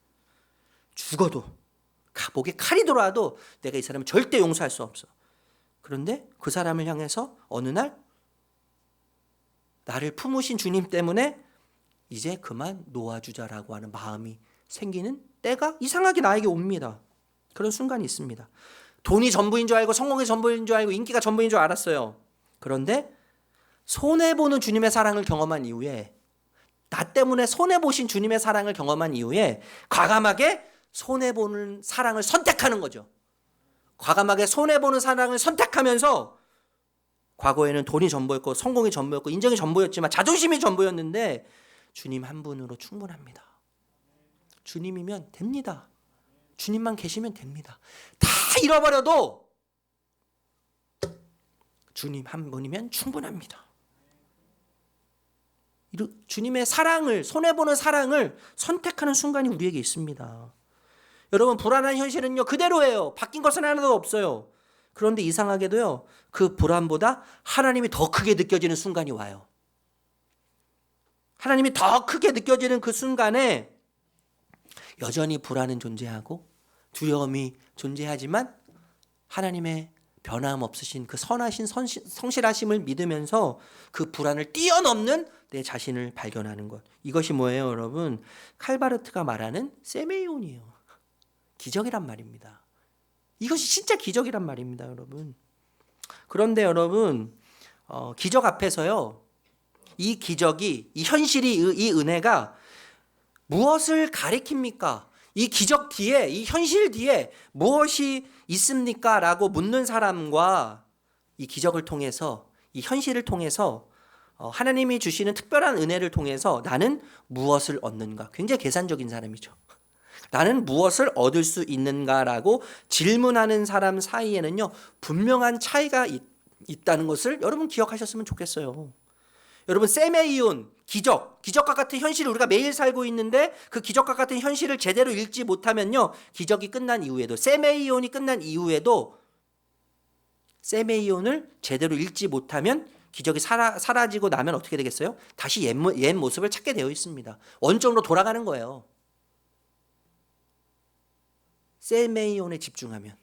죽어도 목에 칼이 들어와도 내가 이 사람을 절대 용서할 수 없어. 그런데 그 사람을 향해서 어느 날 나를 품으신 주님 때문에 이제 그만 놓아주자라고 하는 마음이 생기는 때가 이상하게 나에게 옵니다. 그런 순간이 있습니다. 돈이 전부인 줄 알고 성공이 전부인 줄 알고 인기가 전부인 줄 알았어요. 그런데 손해보는 주님의 사랑을 경험한 이후에, 나 때문에 손해보신 주님의 사랑을 경험한 이후에 과감하게 손해보는 사랑을 선택하는 거죠. 과감하게 손해보는 사랑을 선택하면서, 과거에는 돈이 전부였고 성공이 전부였고 인정이 전부였지만 자존심이 전부였는데 주님 한 분으로 충분합니다. 주님이면 됩니다. 주님만 계시면 됩니다. 다 잃어버려도 주님 한 분이면 충분합니다. 주님의 사랑을, 손해보는 사랑을 선택하는 순간이 우리에게 있습니다. 여러분, 불안한 현실은요 그대로예요. 바뀐 것은 하나도 없어요. 그런데 이상하게도요, 그 불안보다 하나님이 더 크게 느껴지는 순간이 와요. 하나님이 더 크게 느껴지는 그 순간에 여전히 불안은 존재하고 두려움이 존재하지만 하나님의 변함없으신 그 선하신 성실하심을 믿으면서 그 불안을 뛰어넘는 내 자신을 발견하는 것. 이것이 뭐예요, 여러분? 칼바르트가 말하는 세메이온이에요. 기적이란 말입니다. 이것이 진짜 기적이란 말입니다, 여러분. 그런데 여러분, 기적 앞에서요, 이 기적이, 이 현실이, 이 은혜가 무엇을 가리킵니까? 이 기적 뒤에, 이 현실 뒤에 무엇이 있습니까? 라고 묻는 사람과 이 기적을 통해서, 이 현실을 통해서 하나님이 주시는 특별한 은혜를 통해서 나는 무엇을 얻는가? 굉장히 계산적인 사람이죠. 나는 무엇을 얻을 수 있는가라고 질문하는 사람 사이에는요, 분명한 차이가 있다는 것을 여러분 기억하셨으면 좋겠어요. 여러분, 세메이온, 기적과 같은 현실을 우리가 매일 살고 있는데 그 기적과 같은 현실을 제대로 읽지 못하면요, 기적이 끝난 이후에도, 세메이온이 끝난 이후에도 세메이온을 제대로 읽지 못하면 기적이 사라지고 나면 어떻게 되겠어요? 다시 옛 모습을 찾게 되어 있습니다. 원점으로 돌아가는 거예요. 세메이온에 집중하면,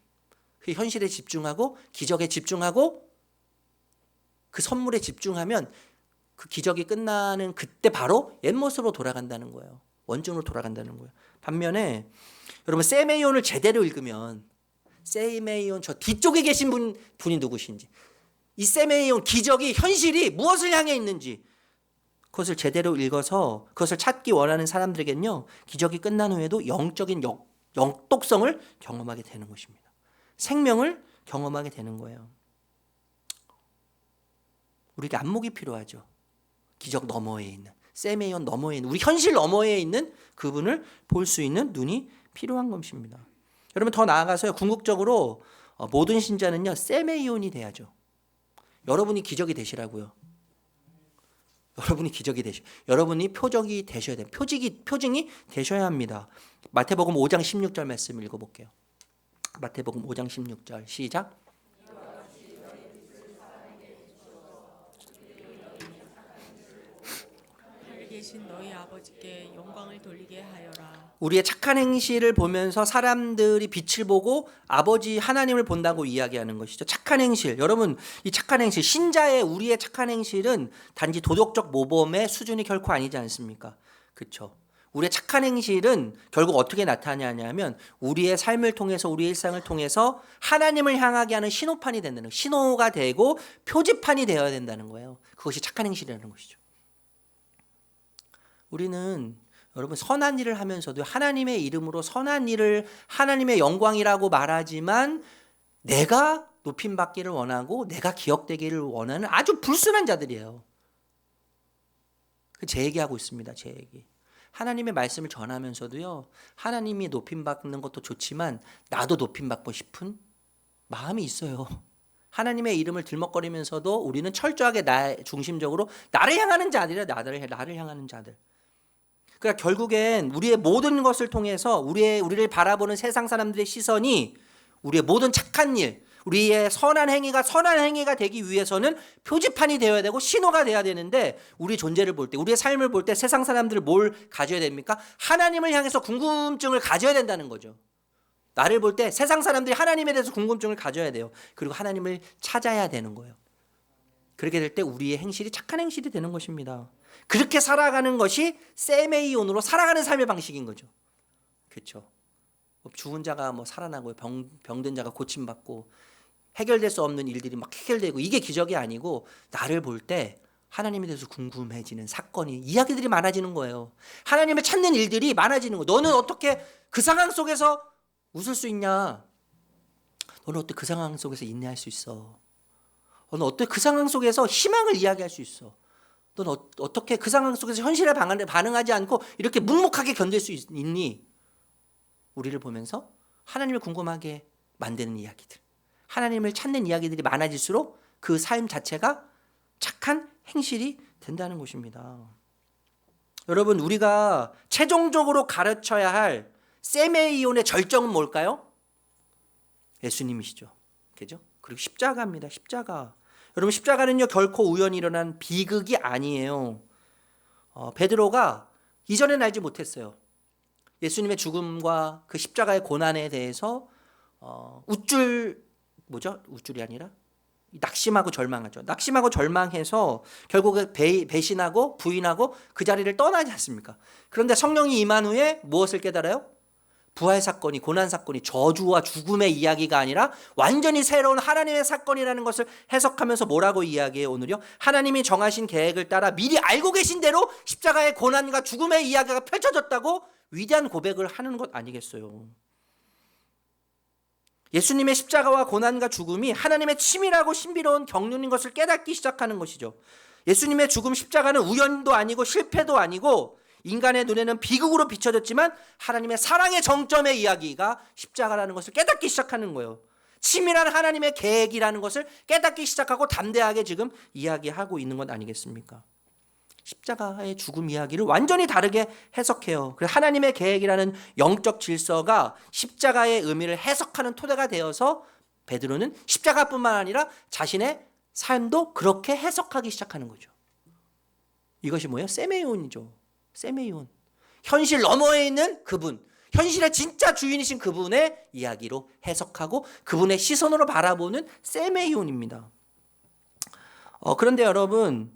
그 현실에 집중하고 기적에 집중하고 그 선물에 집중하면 그 기적이 끝나는 그때 바로 옛 모습으로 돌아간다는 거예요. 원점으로 돌아간다는 거예요. 반면에 여러분, 세메이온을 제대로 읽으면, 세메이온 저 뒤쪽에 계신 분이 누구신지, 이 세메이온 기적이, 현실이 무엇을 향해 있는지 그것을 제대로 읽어서 그것을 찾기 원하는 사람들에겐요, 기적이 끝난 후에도 영적인 영독성을 경험하게 되는 것입니다. 생명을 경험하게 되는 거예요. 우리에게 안목이 필요하죠. 기적 너머에 있는, 세메이온 너머에 있는, 우리 현실 너머에 있는 그분을 볼 수 있는 눈이 필요한 것입니다. 여러분, 더 나아가서요, 궁극적으로 모든 신자는요, 세메이온이 돼야죠. 여러분이 기적이 되시라고요. 여러분이 기적이 여러분이 표적이 되셔야 돼요. 표징이 되셔야 합니다. 마태복음 5장 16절 말씀 읽어볼게요. 마태복음 5장 16절 시작. 하늘에 계신 너희 아버지께 영광을 돌리게 하여라. 우리의 착한 행실을 보면서 사람들이 빛을 보고 아버지 하나님을 본다고 이야기하는 것이죠. 착한 행실. 여러분, 이 착한 행실, 신자의 우리의 착한 행실은 단지 도덕적 모범의 수준이 결코 아니지 않습니까? 그렇죠. 우리의 착한 행실은 결국 어떻게 나타나냐면 우리의 삶을 통해서, 우리의 일상을 통해서 하나님을 향하게 하는 신호판이 된다는 거예요. 신호가 되고 표지판이 되어야 된다는 거예요. 그것이 착한 행실이라는 것이죠. 우리는 여러분, 선한 일을 하면서도 하나님의 이름으로 선한 일을 하나님의 영광이라고 말하지만 내가 높임받기를 원하고 내가 기억되기를 원하는 아주 불순한 자들이에요. 제 얘기하고 있습니다. 제 얘기. 하나님의 말씀을 전하면서도요, 하나님이 높임받는 것도 좋지만 나도 높임받고 싶은 마음이 있어요. 하나님의 이름을 들먹거리면서도 우리는 철저하게 나 중심적으로 나를 향하는 자들이라, 나를 향하는 자들. 그러니까 결국엔 우리의 모든 것을 통해서 우리를 바라보는 세상 사람들의 시선이 우리의 모든 착한 일, 우리의 선한 행위가 되기 위해서는 표지판이 되어야 되고 신호가 되어야 되는데, 우리 존재를 볼 때, 우리의 삶을 볼 때 세상 사람들을 뭘 가져야 됩니까? 하나님을 향해서 궁금증을 가져야 된다는 거죠. 나를 볼 때 세상 사람들이 하나님에 대해서 궁금증을 가져야 돼요. 그리고 하나님을 찾아야 되는 거예요. 그렇게 될 때 우리의 행실이 착한 행실이 되는 것입니다. 그렇게 살아가는 것이 세메이온으로 살아가는 삶의 방식인 거죠. 그렇죠. 죽은 자가 살아나고 병든 자가 고침받고 해결될 수 없는 일들이 막 해결되고, 이게 기적이 아니고 나를 볼 때 하나님에 대해서 궁금해지는 사건이, 이야기들이 많아지는 거예요. 하나님을 찾는 일들이 많아지는 거예요. 너는 어떻게 그 상황 속에서 웃을 수 있냐? 너는 어떻게 그 상황 속에서 인내할 수 있어? 너는 어떻게 그 상황 속에서 희망을 이야기할 수 있어? 넌 어떻게 그 상황 속에서 현실에 반응하지 않고 이렇게 묵묵하게 견딜 수 있니? 우리를 보면서 하나님을 궁금하게 만드는 이야기들, 하나님을 찾는 이야기들이 많아질수록 그 삶 자체가 착한 행실이 된다는 것입니다. 여러분, 우리가 최종적으로 가르쳐야 할 세메이온의 절정은 뭘까요? 예수님이시죠. 그죠? 그리고 십자가입니다. 십자가. 여러분, 십자가는요, 결코 우연히 일어난 비극이 아니에요. 베드로가 이전에는 알지 못했어요. 예수님의 죽음과 그 십자가의 고난에 대해서 우쭐이 아니라 낙심하고 절망하죠. 낙심하고 절망해서 결국에 배신하고 부인하고 그 자리를 떠나지 않습니까? 그런데 성령이 임한 후에 무엇을 깨달아요? 부활 사건이, 고난 사건이 저주와 죽음의 이야기가 아니라 완전히 새로운 하나님의 사건이라는 것을 해석하면서 뭐라고 이야기해요? 오늘요, 하나님이 정하신 계획을 따라 미리 알고 계신 대로 십자가의 고난과 죽음의 이야기가 펼쳐졌다고 위대한 고백을 하는 것 아니겠어요? 예수님의 십자가와 고난과 죽음이 하나님의 치밀하고 신비로운 경륜인 것을 깨닫기 시작하는 것이죠. 예수님의 죽음, 십자가는 우연도 아니고 실패도 아니고 인간의 눈에는 비극으로 비춰졌지만 하나님의 사랑의 정점의 이야기가 십자가라는 것을 깨닫기 시작하는 거예요. 치밀한 하나님의 계획이라는 것을 깨닫기 시작하고 담대하게 지금 이야기하고 있는 것 아니겠습니까? 십자가의 죽음 이야기를 완전히 다르게 해석해요. 그래서 하나님의 계획이라는 영적 질서가 십자가의 의미를 해석하는 토대가 되어서 베드로는 십자가뿐만 아니라 자신의 삶도 그렇게 해석하기 시작하는 거죠. 이것이 뭐예요? 세메이온이죠. 세메이온. 현실 너머에 있는 그분, 현실의 진짜 주인이신 그분의 이야기로 해석하고 그분의 시선으로 바라보는 세메이온입니다. 그런데 여러분,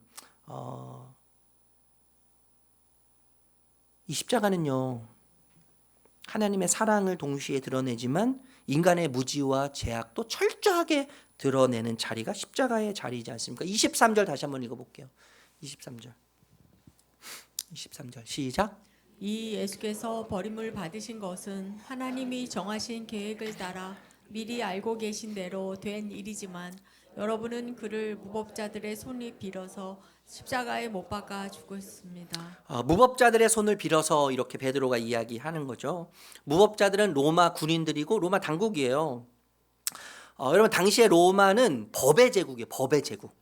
이 십자가는요, 하나님의 사랑을 동시에 드러내지만 인간의 무지와 죄악도 철저하게 드러내는 자리가 십자가의 자리이지 않습니까? 23절 다시 한번 읽어볼게요. 23절 시작. 이 예수께서 버림을 받으신 것은 하나님이 정하신 계획을 따라 미리 알고 계신 대로 된 일이지만 여러분은 그를 무법자들의 손이 빌어서 십자가에 못 박아 죽었습니다. 무법자들의 손을 빌어서 이렇게 베드로가 이야기하는 거죠. 무법자들은 로마 군인들이고 로마 당국이에요. 여러분, 당시에 로마는 법의 제국이에요. 법의 제국.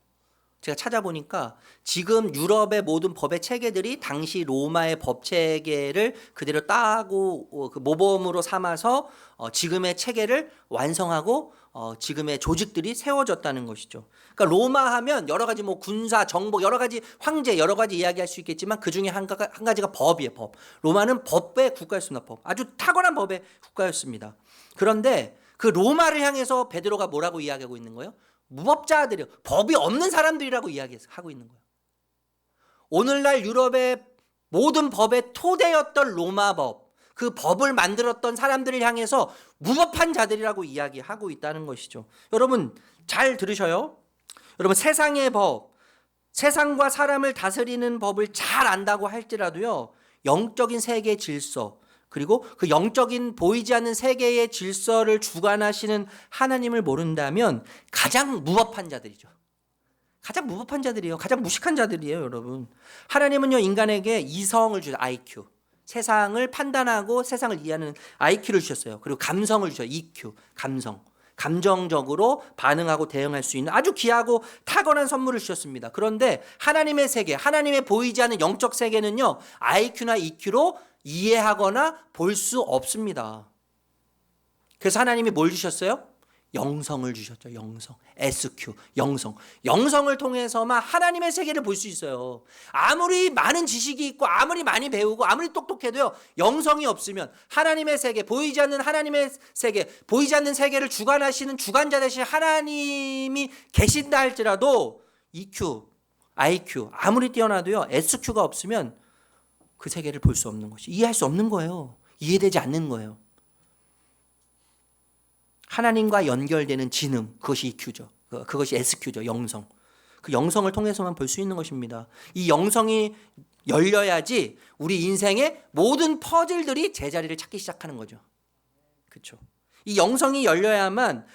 제가 찾아보니까 지금 유럽의 모든 법의 체계들이 당시 로마의 법 체계를 그대로 따고 그 모범으로 삼아서 지금의 체계를 완성하고 지금의 조직들이 세워졌다는 것이죠. 그러니까 로마 하면 여러 가지 뭐 군사, 정복, 여러 가지 황제, 여러 가지 이야기할 수 있겠지만 그 중에 한 가지가 법이에요. 법. 로마는 법의 국가였습니다. 법. 아주 탁월한 법의 국가였습니다. 그런데 그 로마를 향해서 베드로가 뭐라고 이야기하고 있는 거예요? 무법자들이요, 법이 없는 사람들이라고 이야기하고 있는 거예요. 오늘날 유럽의 모든 법의 토대였던 로마 법, 그 법을 만들었던 사람들을 향해서 무법한 자들이라고 이야기하고 있다는 것이죠. 여러분 잘 들으셔요. 여러분, 세상의 법, 세상과 사람을 다스리는 법을 잘 안다고 할지라도요, 영적인 세계 질서, 그리고 그 영적인 보이지 않는 세계의 질서를 주관하시는 하나님을 모른다면 가장 무법한 자들이죠. 가장 무법한 자들이에요. 가장 무식한 자들이에요, 여러분. 하나님은요, 인간에게 이성을 주셔요. IQ. 세상을 판단하고 세상을 이해하는 IQ를 주셨어요. 그리고 감성을 주셔요. EQ. 감성. 감정적으로 반응하고 대응할 수 있는 아주 귀하고 탁월한 선물을 주셨습니다. 그런데 하나님의 세계, 하나님의 보이지 않는 영적 세계는요, IQ나 EQ로 이해하거나 볼 수 없습니다. 그래서 하나님이 뭘 주셨어요? 영성을 주셨죠. 영성. SQ. 영성. 영성을 통해서만 하나님의 세계를 볼 수 있어요. 아무리 많은 지식이 있고 아무리 많이 배우고 아무리 똑똑해도요, 영성이 없으면 하나님의 세계, 보이지 않는 하나님의 세계, 보이지 않는 세계를 주관하시는 주관자 되신 하나님이 계신다 할지라도 EQ, IQ 아무리 뛰어나도요, SQ가 없으면 그 세계를 볼 수 없는 것이, 이해할 수 없는 거예요. 이해되지 않는 거예요. 하나님과 연결되는 지능, 그것이 EQ죠. 그것이 SQ죠. 영성. 그 영성을 통해서만 볼 수 있는 것입니다. 이 영성이 열려야지 우리 인생의 모든 퍼즐들이 제자리를 찾기 시작하는 거죠. 그렇죠. 이 영성이 열려야만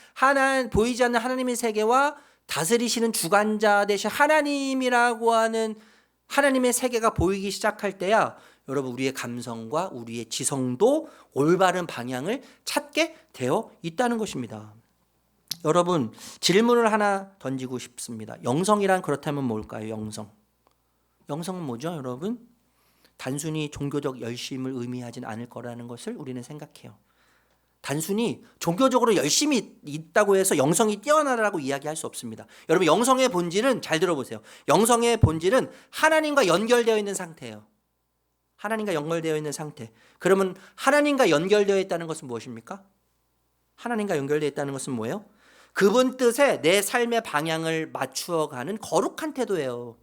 보이지 않는 하나님의 세계와 다스리시는 주관자 되신 하나님이라고 하는 하나님의 세계가 보이기 시작할 때야 여러분, 우리의 감성과 우리의 지성도 올바른 방향을 찾게 되어 있다는 것입니다. 여러분, 질문을 하나 던지고 싶습니다. 영성이란 그렇다면 뭘까요? 영성은 뭐죠, 여러분? 단순히 종교적 열심을 의미하진 않을 거라는 것을 우리는 생각해요. 단순히 종교적으로 열심히 있다고 해서 영성이 뛰어나다라고 이야기할 수 없습니다. 여러분, 영성의 본질은, 잘 들어보세요. 영성의 본질은 하나님과 연결되어 있는 상태예요. 하나님과 연결되어 있는 상태. 그러면 하나님과 연결되어 있다는 것은 무엇입니까? 하나님과 연결되어 있다는 것은 뭐예요? 그분 뜻에 내 삶의 방향을 맞추어가는 거룩한 태도예요.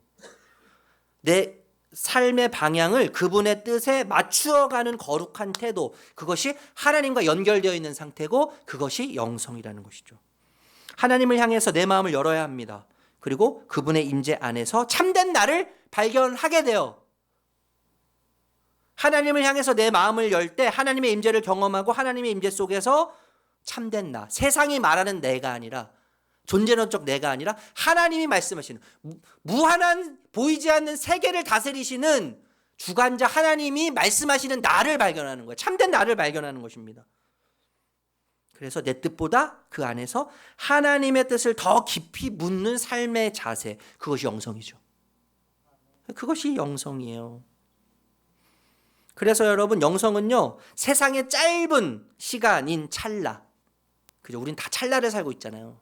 삶의 방향을 그분의 뜻에 맞추어가는 거룩한 태도, 그것이 하나님과 연결되어 있는 상태고 그것이 영성이라는 것이죠. 하나님을 향해서 내 마음을 열어야 합니다. 그리고 그분의 임재 안에서 참된 나를 발견하게 돼요. 하나님을 향해서 내 마음을 열 때 하나님의 임재를 경험하고 하나님의 임재 속에서 참된 나, 세상이 말하는 내가 아니라, 존재론적 내가 아니라 하나님이 말씀하시는 무한한 보이지 않는 세계를 다스리시는 주관자 하나님이 말씀하시는 나를 발견하는 거예요. 참된 나를 발견하는 것입니다. 그래서 내 뜻보다 그 안에서 하나님의 뜻을 더 깊이 묻는 삶의 자세, 그것이 영성이죠. 그것이 영성이에요. 그래서 여러분, 영성은요, 세상의 짧은 시간인 찰나, 그죠? 우린 다 찰나를 살고 있잖아요.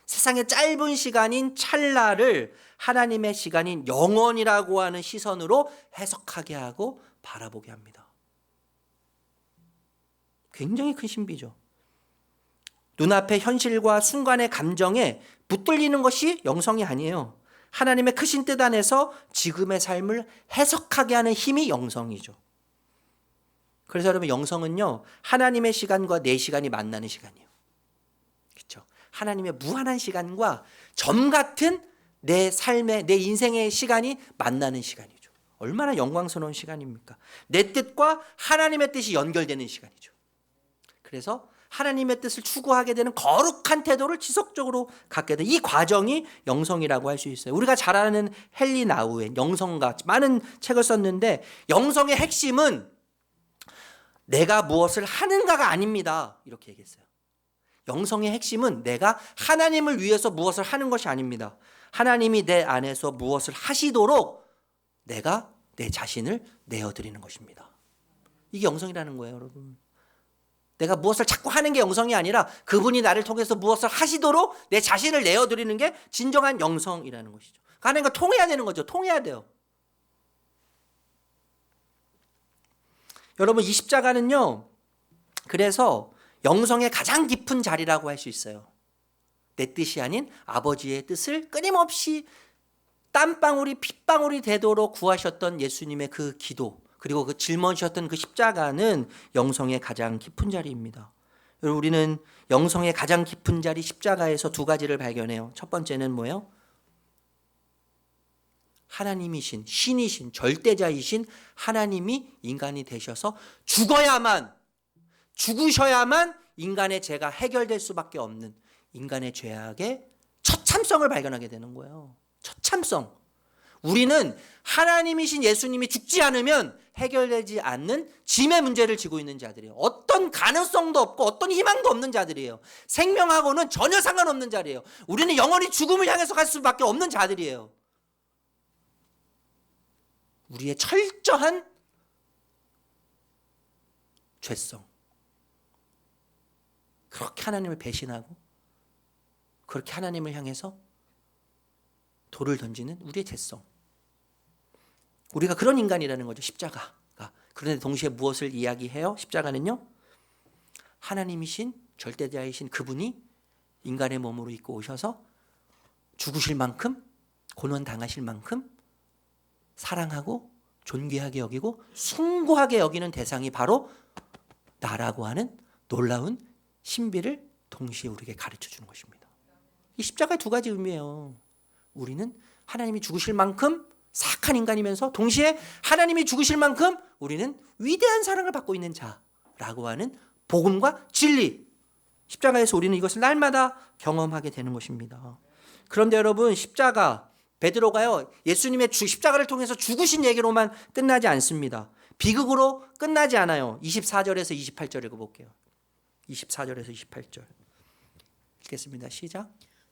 세상의 짧은 시간인 찰나를 하나님의 시간인 영원이라고 하는 시선으로 해석하게 하고 바라보게 합니다. 굉장히 큰 신비죠. 눈앞의 현실과 순간의 감정에 붙들리는 것이 영성이 아니에요. 하나님의 크신 뜻 안에서 지금의 삶을 해석하게 하는 힘이 영성이죠. 그래서 여러분, 영성은요, 하나님의 시간과 내 시간이 만나는 시간이에요. 그렇죠? 하나님의 무한한 시간과 점 같은 내 삶의, 내 인생의 시간이 만나는 시간이죠. 얼마나 영광스러운 시간입니까? 내 뜻과 하나님의 뜻이 연결되는 시간이죠. 그래서 하나님의 뜻을 추구하게 되는 거룩한 태도를 지속적으로 갖게 되는 이 과정이 영성이라고 할 수 있어요. 우리가 잘 아는 헨리 나우엔, 영성가, 많은 책을 썼는데, 영성의 핵심은 내가 무엇을 하는가가 아닙니다, 이렇게 얘기했어요. 영성의 핵심은 내가 하나님을 위해서 무엇을 하는 것이 아닙니다. 하나님이 내 안에서 무엇을 하시도록 내가 내 자신을 내어드리는 것입니다. 이게 영성이라는 거예요, 여러분. 내가 무엇을 자꾸 하는 게 영성이 아니라 그분이 나를 통해서 무엇을 하시도록 내 자신을 내어드리는 게 진정한 영성이라는 것이죠. 하나님과 통해야 되는 거죠. 통해야 돼요. 여러분, 이 십자가는요, 그래서 영성의 가장 깊은 자리라고 할 수 있어요. 내 뜻이 아닌 아버지의 뜻을 끊임없이 땀방울이 핏방울이 되도록 구하셨던 예수님의 그 기도, 그리고 그 짊어지셨던 그 십자가는 영성의 가장 깊은 자리입니다. 여러분, 우리는 영성의 가장 깊은 자리 십자가에서 두 가지를 발견해요. 첫 번째는 뭐예요? 하나님이신, 신이신, 절대자이신 하나님이 인간이 되셔서 죽으셔야만 인간의 죄가 해결될 수밖에 없는 인간의 죄악의 처참성을 발견하게 되는 거예요. 처참성. 우리는 하나님이신 예수님이 죽지 않으면 해결되지 않는 짐의 문제를 지고 있는 자들이에요. 어떤 가능성도 없고 어떤 희망도 없는 자들이에요. 생명하고는 전혀 상관없는 자리예요. 우리는 영원히 죽음을 향해서 갈 수밖에 없는 자들이에요. 우리의 철저한 죄성, 그렇게 하나님을 배신하고 그렇게 하나님을 향해서 돌을 던지는 우리의 죄성, 우리가 그런 인간이라는 거죠. 십자가가. 그런데 동시에 무엇을 이야기해요? 십자가는요, 하나님이신 절대자이신 그분이 인간의 몸으로 입고 오셔서 죽으실 만큼, 고난당하실 만큼 사랑하고 존귀하게 여기고 숭고하게 여기는 대상이 바로 나라고 하는 놀라운 신비를 동시에 우리에게 가르쳐 주는 것입니다. 이 십자가의 두 가지 의미예요. 우리는 하나님이 죽으실 만큼 사악한 인간이면서 동시에 하나님이 죽으실 만큼 우리는 위대한 사랑을 받고 있는 자라고 하는 복음과 진리, 십자가에서 우리는 이것을 날마다 경험하게 되는 것입니다. 그런데 여러분, 십자가, 베드로가요, 예수님의 십자가를 통해서 죽으신 얘기로만 끝나지 않습니다. 비극으로 끝나지 않아요. 24절에서 28절 읽어볼게요. 24절에서 28절 읽겠습니다. 시작.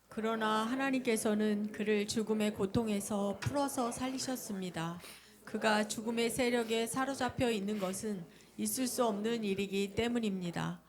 그러나 하나님께서는 그를 죽음의 고통에서 풀어서 살리셨습니다. 그가 죽음의 세력에 사로잡혀 있는 것은 있을 수 없는 일이기 때문입니다.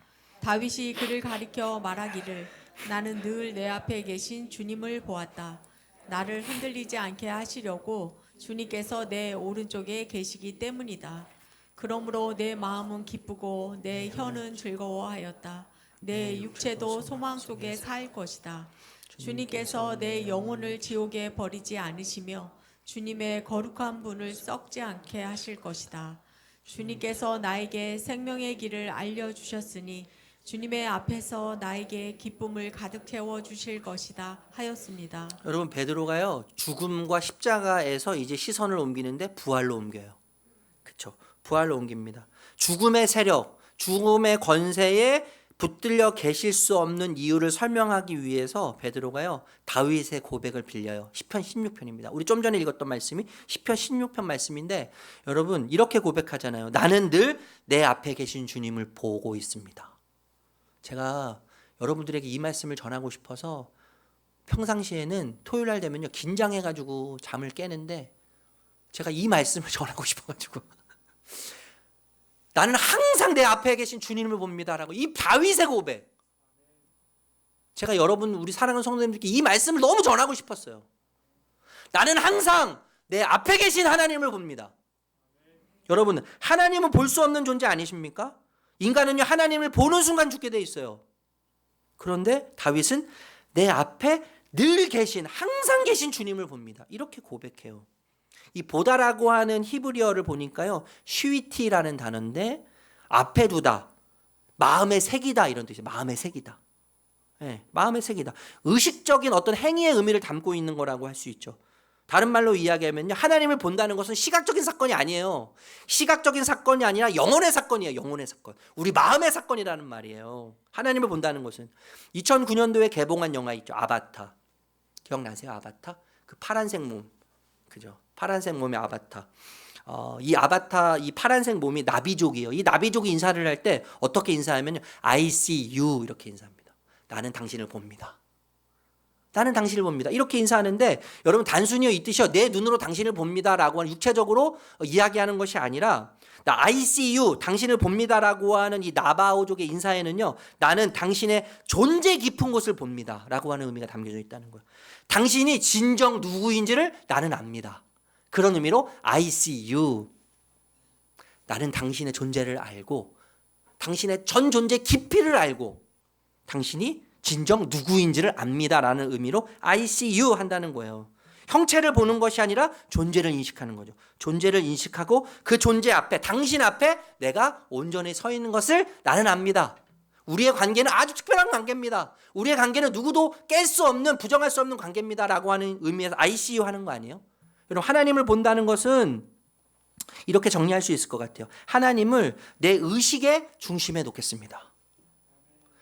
다윗이 그를 가리켜 말하기를 나는 늘 내 앞에 계신 주님을 보았다. 나를 흔들리지 않게 하시려고 주님께서 내 오른쪽에 계시기 때문이다. 그러므로 내 마음은 기쁘고 내 혀는 즐거워하였다. 내 육체도 소망 속에 살 것이다. 주님께서 내 영혼을 지옥에 버리지 않으시며 주님의 거룩한 분을 썩지 않게 하실 것이다. 주님께서 나에게 생명의 길을 알려주셨으니 주님의 앞에서 나에게 기쁨을 가득 채워 주실 것이다 하였습니다. 여러분, 베드로가요 죽음과 십자가에서 이제 시선을 옮기는데 부활로 옮겨요. 그렇죠? 부활로 옮깁니다. 죽음의 세력, 죽음의 권세에 붙들려 계실 수 없는 이유를 설명하기 위해서 베드로가요 다윗의 고백을 빌려요. 시편 16편입니다. 우리 좀 전에 읽었던 말씀이 시편 16편 말씀인데, 여러분 이렇게 고백하잖아요. 나는 늘 내 앞에 계신 주님을 보고 있습니다. 제가 여러분들에게 이 말씀을 전하고 싶어서 평상시에는 토요일 날 되면요 긴장해가지고 잠을 깨는데, 제가 이 말씀을 전하고 싶어가지고 나는 항상 내 앞에 계신 주님을 봅니다라고, 이 다윗의 고백, 제가 여러분 우리 사랑하는 성도님들께 이 말씀을 너무 전하고 싶었어요. 나는 항상 내 앞에 계신 하나님을 봅니다. 여러분, 하나님은 볼 수 없는 존재 아니십니까? 인간은요 하나님을 보는 순간 죽게 돼 있어요. 그런데 다윗은 내 앞에 늘 계신, 항상 계신 주님을 봅니다. 이렇게 고백해요. 이 보다라고 하는 히브리어를 보니까요 슈위티라는 단어인데, 앞에 두다, 마음에 새기다 이런 뜻이에요. 마음에 새기다. 네, 마음에 새기다. 의식적인 어떤 행위의 의미를 담고 있는 거라고 할 수 있죠. 다른 말로 이야기하면요, 하나님을 본다는 것은 시각적인 사건이 아니에요. 시각적인 사건이 아니라 영혼의 사건이에요. 영혼의 사건. 우리 마음의 사건이라는 말이에요. 하나님을 본다는 것은. 2009년도에 개봉한 영화 있죠. 아바타. 기억나세요? 아바타? 그 파란색 몸. 그죠? 파란색 몸의 아바타. 이 아바타, 이 파란색 몸이 나비족이에요. 이 나비족이 인사를 할 때 어떻게 인사하면요, I see you 이렇게 인사합니다. 나는 당신을 봅니다. 나는 당신을 봅니다. 이렇게 인사하는데, 여러분 단순히 이 뜻이요, 내 눈으로 당신을 봅니다라고 하는 육체적으로 이야기하는 것이 아니라, 나 I see you, 당신을 봅니다라고 하는 이 나바오족의 인사에는요, 나는 당신의 존재 깊은 곳을 봅니다라고 하는 의미가 담겨져 있다는 거예요. 당신이 진정 누구인지를 나는 압니다. 그런 의미로 I see you. 나는 당신의 존재를 알고, 당신의 전 존재 깊이를 알고, 당신이 진정 누구인지를 압니다라는 의미로 I see you 한다는 거예요. 형체를 보는 것이 아니라 존재를 인식하는 거죠. 존재를 인식하고 그 존재 앞에, 당신 앞에 내가 온전히 서 있는 것을 나는 압니다. 우리의 관계는 아주 특별한 관계입니다. 우리의 관계는 누구도 깰 수 없는, 부정할 수 없는 관계입니다라고 하는 의미에서 I see you 하는 거 아니에요? 여러분, 하나님을 본다는 것은 이렇게 정리할 수 있을 것 같아요. 하나님을 내 의식의 중심에 놓겠습니다.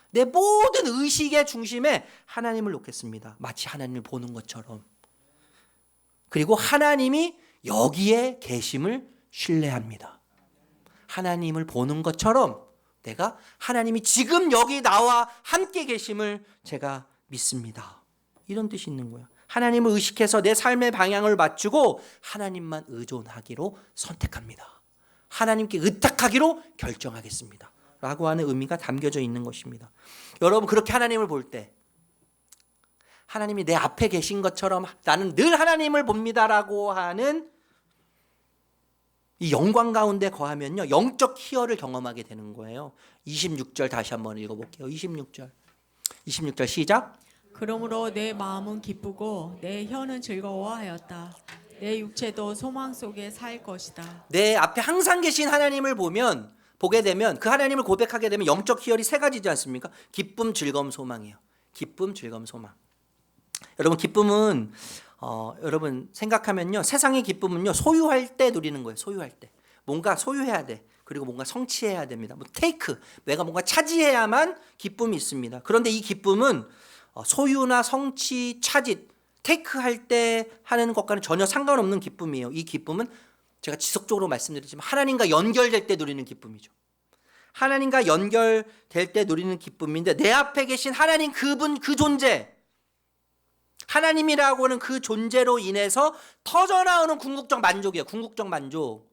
내 모든 의식의 중심에 하나님을 놓겠습니다. 마치 하나님을 보는 것처럼. 그리고 하나님이 여기에 계심을 신뢰합니다. 하나님을 보는 것처럼 내가 하나님이 지금 여기 나와 함께 계심을 제가 믿습니다. 이런 뜻이 있는 거예요. 하나님을 의식해서 내 삶의 방향을 맞추고 하나님만 의존하기로 선택합니다. 하나님께 의탁하기로 결정하겠습니다. 라고 하는 의미가 담겨져 있는 것입니다. 여러분, 그렇게 하나님을 볼 때, 하나님이 내 앞에 계신 것처럼 나는 늘 하나님을 봅니다라고 하는 이 영광 가운데 거하면요, 영적 희열을 경험하게 되는 거예요. 26절 다시 한번 읽어볼게요. 26절 시작. 그러므로 내 마음은 기쁘고 내 혀는 즐거워하였다. 내 육체도 소망 속에 살 것이다. 내 앞에 항상 계신 하나님을 보게 되면, 그 하나님을 고백하게 되면 영적 희열이 세 가지지 않습니까? 기쁨, 즐거움, 소망이에요. 기쁨, 즐거움, 소망. 여러분, 기쁨은 여러분 생각하면요, 세상의 기쁨은요 소유할 때 누리는 거예요. 소유할 때 뭔가 소유해야 돼. 그리고 뭔가 성취해야 됩니다. 뭐 테이크, 내가 뭔가 차지해야만 기쁨이 있습니다. 그런데 이 기쁨은 소유나 성취, 차지, 테이크할 때 하는 것과는 전혀 상관없는 기쁨이에요. 이 기쁨은 제가 지속적으로 말씀드리지만 하나님과 연결될 때 누리는 기쁨이죠. 하나님과 연결될 때 누리는 기쁨인데, 내 앞에 계신 하나님, 그분, 그 존재, 하나님이라고 하는 그 존재로 인해서 터져나오는 궁극적 만족이에요. 궁극적 만족,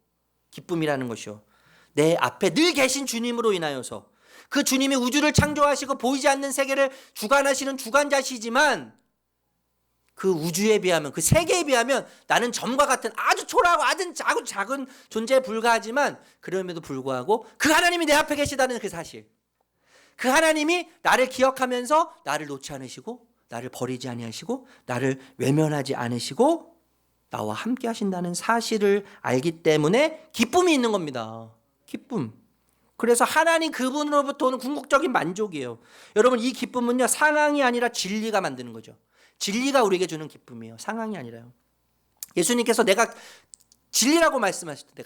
기쁨이라는 것이요. 내 앞에 늘 계신 주님으로 인하여서, 그 주님이 우주를 창조하시고 보이지 않는 세계를 주관하시는 주관자시지만, 그 우주에 비하면, 그 세계에 비하면 나는 점과 같은 아주 초라하고 아주 작은 존재에 불과하지만, 그럼에도 불구하고 그 하나님이 내 앞에 계시다는 그 사실, 그 하나님이 나를 기억하면서 나를 놓지 않으시고, 나를 버리지 아니하시고, 나를 외면하지 않으시고, 나와 함께 하신다는 사실을 알기 때문에 기쁨이 있는 겁니다. 기쁨. 그래서 하나님 그분으로부터 오는 궁극적인 만족이에요. 여러분 이 기쁨은요 상황이 아니라 진리가 만드는 거죠. 진리가 우리에게 주는 기쁨이에요. 상황이 아니라요. 예수님께서 내가 진리라고 말씀하실 때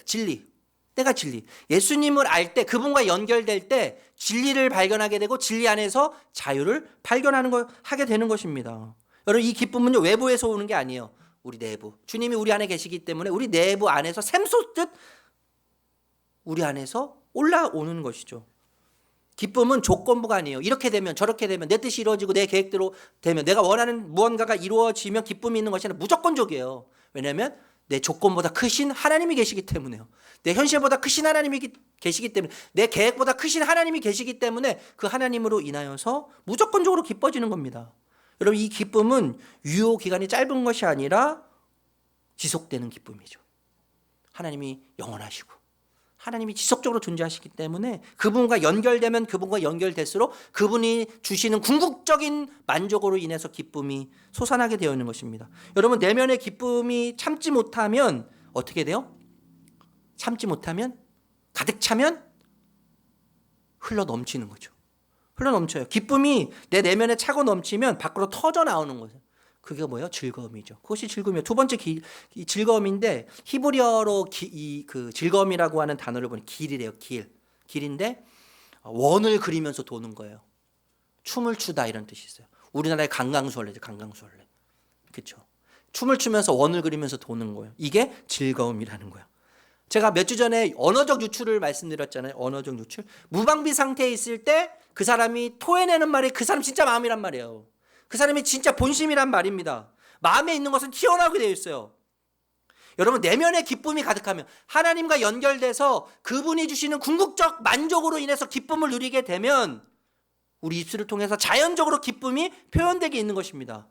내가 진리. 예수님을 알 때 그분과 연결될 때 진리를 발견하게 되고 진리 안에서 자유를 발견하는 거 하게 되는 것입니다. 여러분 이 기쁨은요 외부에서 오는 게 아니에요. 우리 내부. 주님이 우리 안에 계시기 때문에 우리 내부 안에서 샘솟듯 우리 안에서 올라오는 것이죠. 기쁨은 조건부가 아니에요. 이렇게 되면 저렇게 되면 내 뜻이 이루어지고 내 계획대로 되면 내가 원하는 무언가가 이루어지면 기쁨이 있는 것이 아니라 무조건적이에요. 왜냐하면 내 조건보다 크신 하나님이 계시기 때문에요. 내 현실보다 크신 하나님이 계시기 때문에 내 계획보다 크신 하나님이 계시기 때문에 그 하나님으로 인하여서 무조건적으로 기뻐지는 겁니다. 여러분 이 기쁨은 유효 기간이 짧은 것이 아니라 지속되는 기쁨이죠. 하나님이 영원하시고 하나님이 지속적으로 존재하시기 때문에 그분과 연결되면 그분과 연결될수록 그분이 주시는 궁극적인 만족으로 인해서 기쁨이 솟아나게 되어 있는 것입니다. 여러분 내면의 기쁨이 참지 못하면 어떻게 돼요? 참지 못하면 가득 차면 흘러 넘치는 거죠. 흘러 넘쳐요. 기쁨이 내 내면에 차고 넘치면 밖으로 터져 나오는 거죠. 그게 뭐예요? 즐거움이죠. 그것이 즐거움이에요. 두 번째 이 즐거움인데 히브리어로 그 즐거움이라고 하는 단어를 보니 길이래요. 길인데 원을 그리면서 도는 거예요. 춤을 추다 이런 뜻이 있어요. 우리나라의 강강수월래죠. 강강수월래. 그렇죠. 춤을 추면서 원을 그리면서 도는 거예요. 이게 즐거움이라는 거예요. 제가 몇 주 전에 언어적 유출을 말씀드렸잖아요. 언어적 유출. 무방비 상태에 있을 때 그 사람이 토해내는 말이 그 사람 진짜 마음이란 말이에요. 그 사람이 진짜 본심이란 말입니다. 마음에 있는 것은 튀어나오게 되어 있어요. 여러분 내면의 기쁨이 가득하면 하나님과 연결돼서 그분이 주시는 궁극적 만족으로 인해서 기쁨을 누리게 되면 우리 입술을 통해서 자연적으로 기쁨이 표현되게 있는 것입니다.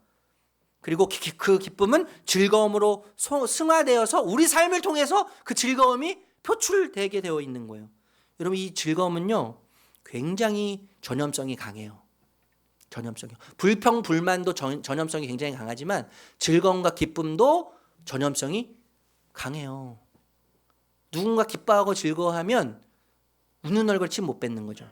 그리고 그 기쁨은 즐거움으로 승화되어서 우리 삶을 통해서 그 즐거움이 표출되게 되어 있는 거예요. 여러분 이 즐거움은요 굉장히 전염성이 강해요. 전염성이요. 불평 불만도 전염성이 굉장히 강하지만 즐거움과 기쁨도 전염성이 강해요. 누군가 기뻐하고 즐거워하면 웃는 얼굴 침 못 뱉는 거죠.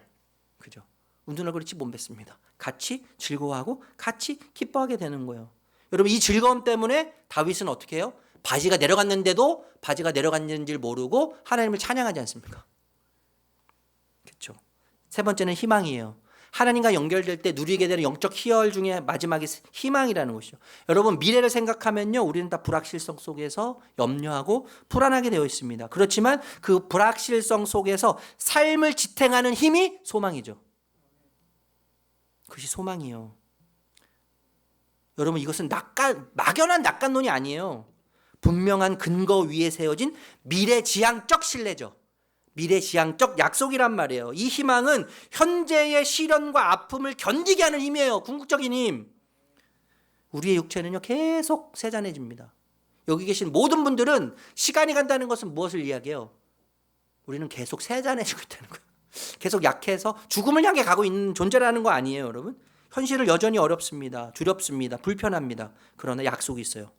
그죠? 웃는 얼굴 침 못 뱉습니다. 같이 즐거워하고 같이 기뻐하게 되는 거예요. 여러분 이 즐거움 때문에 다윗은 어떻게 해요? 바지가 내려갔는데도 바지가 내려갔는지를 모르고 하나님을 찬양하지 않습니까? 그렇죠. 세 번째는 희망이에요. 하나님과 연결될 때 누리게 되는 영적 희열 중에 마지막이 희망이라는 것이죠. 여러분 미래를 생각하면요 우리는 다 불확실성 속에서 염려하고 불안하게 되어 있습니다. 그렇지만 그 불확실성 속에서 삶을 지탱하는 힘이 소망이죠. 그것이 소망이에요. 여러분 이것은 막연한 낙관론이 아니에요. 분명한 근거 위에 세워진 미래지향적 신뢰죠. 미래지향적 약속이란 말이에요. 이 희망은 현재의 시련과 아픔을 견디게 하는 힘이에요. 궁극적인 힘. 우리의 육체는요 계속 세잔해집니다. 여기 계신 모든 분들은 시간이 간다는 것은 무엇을 이야기해요? 우리는 계속 세잔해지고 있다는 거예요. 계속 약해서 죽음을 향해 가고 있는 존재라는 거 아니에요, 여러분? 현실은 여전히 어렵습니다. 두렵습니다. 불편합니다. 그러나 약속이 있어요.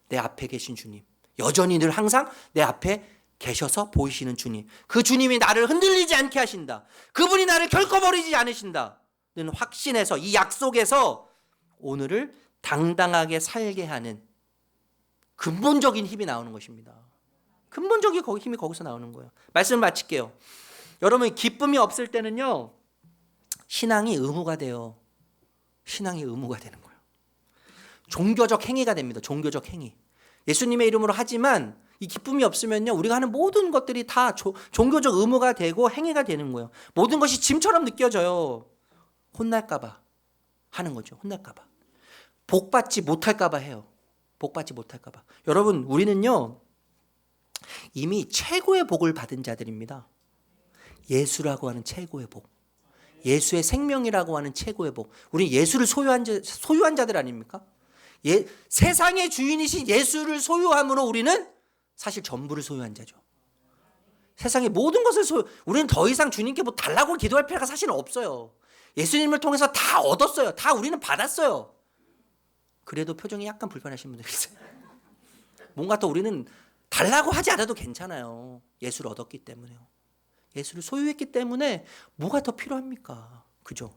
내 앞에 계신 주님. 여전히 늘 항상 내 앞에 계셔서 보이시는 주님. 그 주님이 나를 흔들리지 않게 하신다. 그분이 나를 결코 버리지 않으신다. 는 확신해서 이 약속에서 오늘을 당당하게 살게 하는 근본적인 힘이 나오는 것입니다. 근본적인 힘이 거기서 나오는 거예요. 말씀을 마칠게요. 여러분 기쁨이 없을 때는요 신앙이 의무가 돼요. 신앙이 의무가 되는 거예요. 종교적 행위가 됩니다. 종교적 행위. 예수님의 이름으로 하지만 이 기쁨이 없으면요 우리가 하는 모든 것들이 다 종교적 의무가 되고 행위가 되는 거예요. 모든 것이 짐처럼 느껴져요. 혼날까 봐 하는 거죠. 혼날까 봐. 복받지 못할까 봐 해요. 복받지 못할까 봐. 여러분 우리는요 이미 최고의 복을 받은 자들입니다. 예수라고 하는 최고의 복. 예수의 생명이라고 하는 최고의 복. 우리 예수를 소유한 자들 아닙니까? 세상의 주인이신 예수를 소유함으로 우리는 사실 전부를 소유한 자죠. 세상의 모든 것을 우리는 더 이상 주님께 뭐 달라고 기도할 필요가 사실은 없어요. 예수님을 통해서 다 얻었어요. 다 우리는 받았어요. 그래도 표정이 약간 불편하신 분들 있어요. 뭔가 더 우리는 달라고 하지 않아도 괜찮아요. 예수를 얻었기 때문에요. 예수를 소유했기 때문에 뭐가 더 필요합니까? 그죠?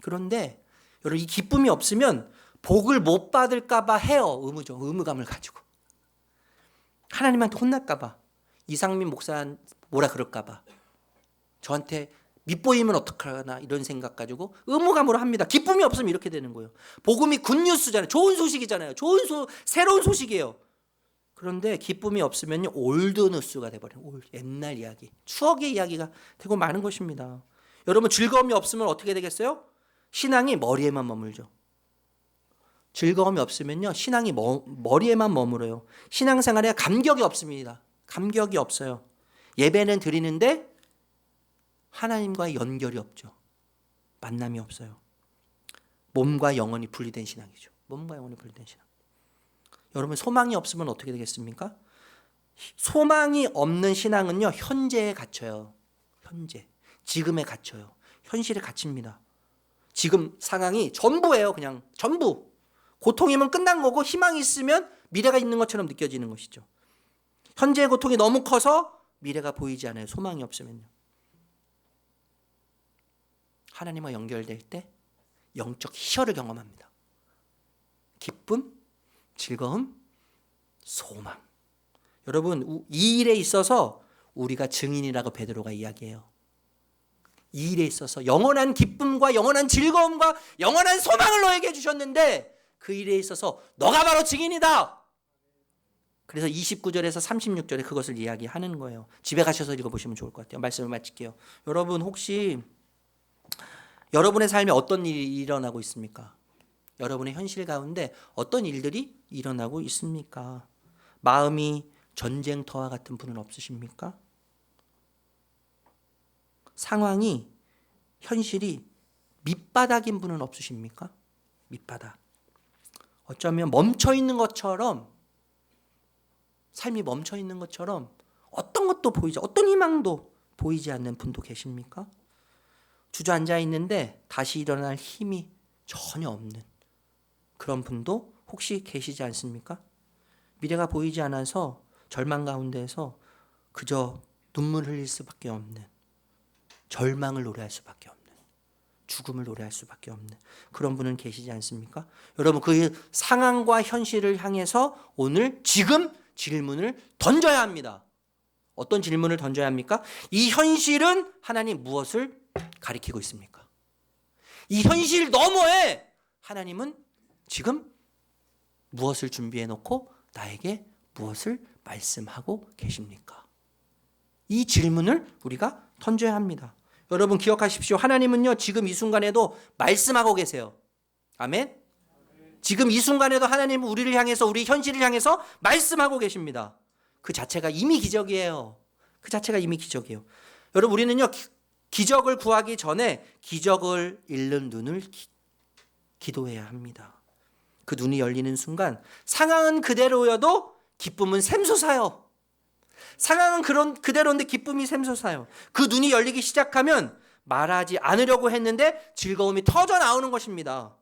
그런데 여러분, 이 기쁨이 없으면 복을 못 받을까 봐 해요. 의무감을 가지고. 하나님한테 혼날까 봐. 이상민 목사 뭐라 그럴까 봐. 저한테 밑보이면 어떡하나 이런 생각 가지고 의무감으로 합니다. 기쁨이 없으면 이렇게 되는 거예요. 복음이 굿뉴스잖아요. 좋은 소식이잖아요. 새로운 소식이에요. 그런데 기쁨이 없으면 올드뉴스가 돼버려요. 옛날 이야기, 추억의 이야기가 되고 마는 것입니다. 여러분, 즐거움이 없으면 어떻게 되겠어요? 신앙이 머리에만 머물죠. 즐거움이 없으면요, 신앙이 머리에만 머물어요. 신앙생활에 감격이 없습니다. 감격이 없어요. 예배는 드리는데 하나님과의 연결이 없죠. 만남이 없어요. 몸과 영혼이 분리된 신앙이죠. 몸과 영혼이 분리된 신앙. 여러분, 소망이 없으면 어떻게 되겠습니까? 소망이 없는 신앙은요, 현재에 갇혀요. 지금에 갇혀요. 현실에 갇힙니다. 지금 상황이 전부예요. 그냥 전부. 고통이면 끝난 거고 희망이 있으면 미래가 있는 것처럼 느껴지는 것이죠. 현재의 고통이 너무 커서 미래가 보이지 않아요. 소망이 없으면요. 하나님과 연결될 때 영적 희열을 경험합니다. 기쁨, 즐거움, 소망. 여러분, 이 일에 있어서 우리가 증인이라고 베드로가 이야기해요. 이 일에 있어서 영원한 기쁨과 영원한 즐거움과 영원한 소망을 너에게 주셨는데 그 일에 있어서 너가 바로 증인이다. 그래서 29절에서 36절에 그것을 이야기하는 거예요. 집에 가셔서 읽어보시면 좋을 것 같아요. 말씀을 마칠게요. 여러분, 혹시 여러분의 삶에 어떤 일이 일어나고 있습니까? 여러분의 현실 가운데 어떤 일들이 일어나고 있습니까? 마음이 전쟁터와 같은 분은 없으십니까? 상황이, 현실이 밑바닥인 분은 없으십니까? 밑바닥. 어쩌면 멈춰 있는 것처럼, 삶이 멈춰 있는 것처럼 어떤 것도 보이지, 어떤 희망도 보이지 않는 분도 계십니까? 주저앉아 있는데 다시 일어날 힘이 전혀 없는 그런 분도 혹시 계시지 않습니까? 미래가 보이지 않아서 절망 가운데에서 그저 눈물 흘릴 수밖에 없는, 절망을 노래할 수밖에 없는, 죽음을 노래할 수밖에 없는 그런 분은 계시지 않습니까? 여러분, 그 상황과 현실을 향해서 오늘 지금 질문을 던져야 합니다. 어떤 질문을 던져야 합니까? 이 현실은 하나님 무엇을 가리키고 있습니까? 이 현실 너머에 하나님은 지금 무엇을 준비해 놓고 나에게 무엇을 말씀하고 계십니까? 이 질문을 우리가 던져야 합니다. 여러분, 기억하십시오. 하나님은요, 지금 이 순간에도 말씀하고 계세요. 아멘? 지금 이 순간에도 하나님은 우리를 향해서, 우리 현실을 향해서 말씀하고 계십니다. 그 자체가 이미 기적이에요. 그 자체가 이미 기적이에요. 여러분, 우리는요, 기적을 구하기 전에 기적을 잃는 눈을 기도해야 합니다. 그 눈이 열리는 순간 상황은 그대로여도 기쁨은 샘솟아요. 상황은 그대로인데 기쁨이 샘솟아요. 그 눈이 열리기 시작하면 말하지 않으려고 했는데 즐거움이 터져 나오는 것입니다.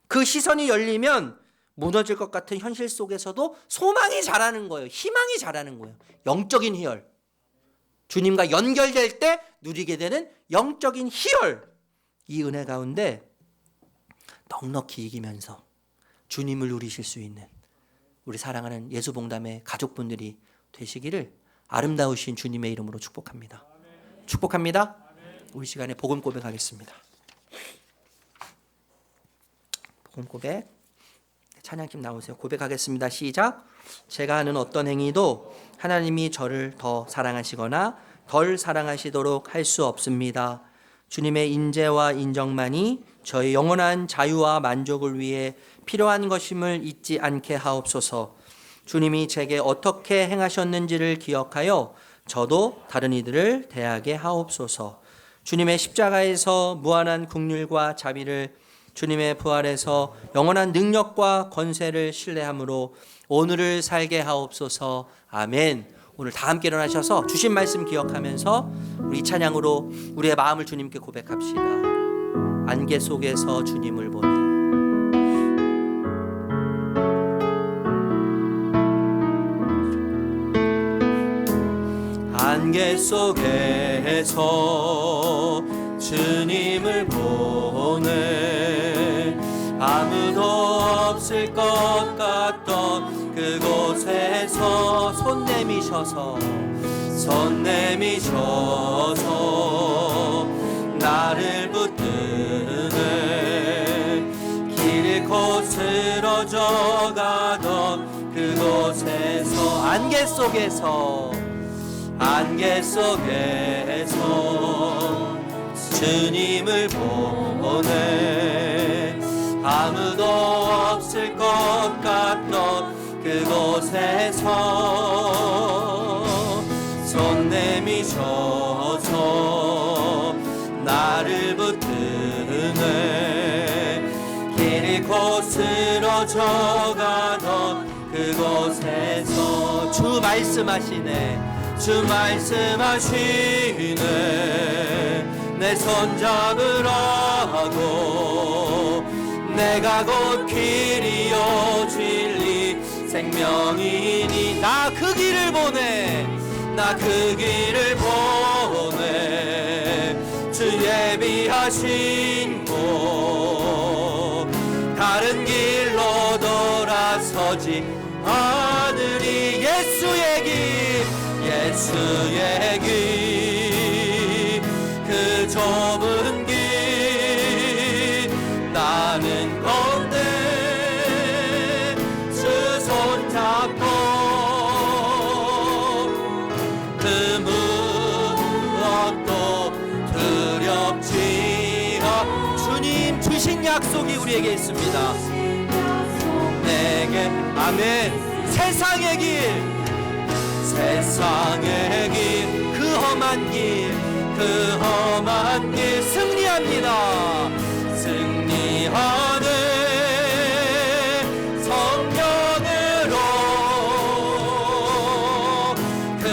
그 시선이 열리면 무너질 것 같은 현실 속에서도 소망이 자라는 거예요. 희망이 자라는 거예요. 영적인 희열. 주님과 연결될 때 누리게 되는 영적인 희열. 이 은혜 가운데 넉넉히 이기면서 주님을 누리실 수 있는 우리 사랑하는 예수봉담의 가족분들이 되시기를 아름다우신 주님의 이름으로 축복합니다. 축복합니다. 우리 시간에 복음 고백하겠습니다. 복음 고백. 찬양팀 나오세요. 고백하겠습니다. 시작. 제가 하는 어떤 행위도 하나님이 저를 더 사랑하시거나 덜 사랑하시도록 할 수 없습니다. 주님의 인재와 인정만이 저의 영원한 자유와 만족을 위해 필요한 것임을 잊지 않게 하옵소서. 주님이 제게 어떻게 행하셨는지를 기억하여 저도 다른 이들을 대하게 하옵소서. 주님의 십자가에서 무한한 긍휼과 자비를, 주님의 부활에서 영원한 능력과 권세를 신뢰함으로 오늘을 살게 하옵소서. 아멘. 오늘 다 함께 일어나셔서 주신 말씀 기억하면서 우리 찬양으로 우리의 마음을 주님께 고백합시다. 안개 속에서 주님을 보니 안개 속에서 주님을 보내 아무도 없을 것 같던 그곳에서 손 내미셔서 나를 붙드네 길 잃고 쓰러져 가던 그곳에서 안개 속에서 주님을 보내 아무도 없을 것 같던 그곳에서 손 내미셔서 나를 붙드네 길 잃고 쓰러져 가던 그곳에서 주 말씀하시네 내 손 잡으라고 내가 곧 길이요 진리 생명이니 나 그 길을 보내 주 예비하신 곳 다른 길로 돌아서지 않으리 예수의 길 그 좁은 길 나는 건데 주 손잡고 그 무엇도 두렵지 주님 주신 약속이 우리에게 있습니다. 내게 아멘. 세상의 길 그 험한 길 승리하네 성령으로 그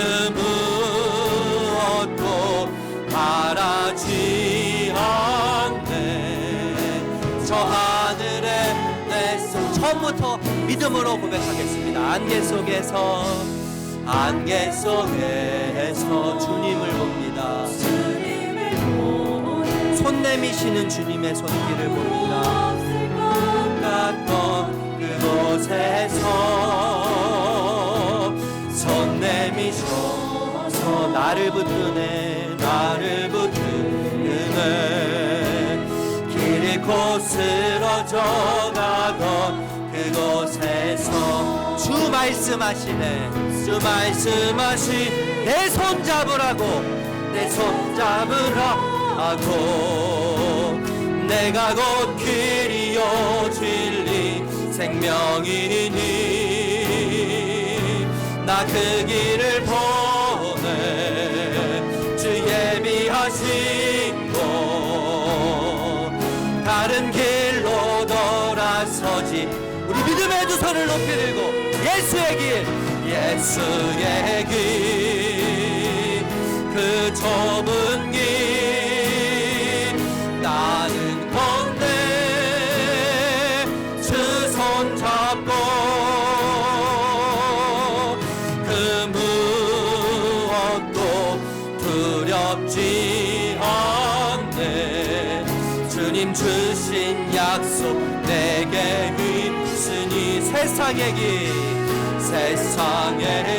무엇도 바라지 않네 저 하늘에 내 손 처음부터 믿음으로 고백하겠습니다. 안개 속에서 주님을 봅니다. 손 내미시는 주님의 손길을 봅니다. 갔던 그곳에서 손 내미셔서 나를 붙드네 길 잃고 쓰러져 가던 그곳에서 주 말씀하시네 내 손 잡으라고 내가 곧 길이요 진리 생명이니 나 그 길을 보내 주 예비하신 곳 다른 길로 돌아서지 우리 믿음의 두 손을 높이 들고 예수의 길 그 좁은 길 나는 건데 주 손 잡고 그 무엇도 두렵지 않네 주님 주신 약속 내게 있으니 세상의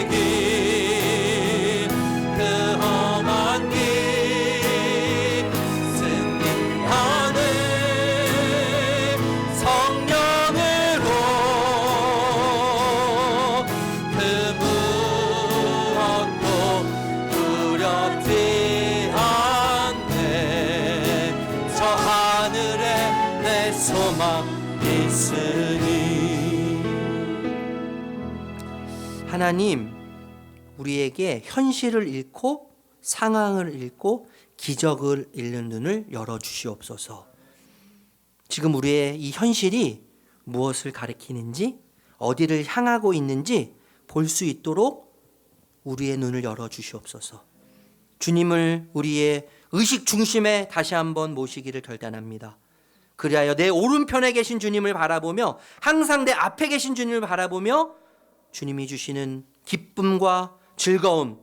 길 그 험한 길 승리하네 성령으로 그 무엇도 두렵지 않네 저 하늘에 내 소망 있으니 하나님 우리에게 현실을 잃고 상황을 잃고 기적을 잃는 눈을 열어주시옵소서. 지금 우리의 이 현실이 무엇을 가리키는지 어디를 향하고 있는지 볼 수 있도록 우리의 눈을 열어주시옵소서. 주님을 우리의 의식 중심에 다시 한번 모시기를 결단합니다. 그리하여 내 오른편에 계신 주님을 바라보며 항상 내 앞에 계신 주님을 바라보며 주님이 주시는 기쁨과 즐거움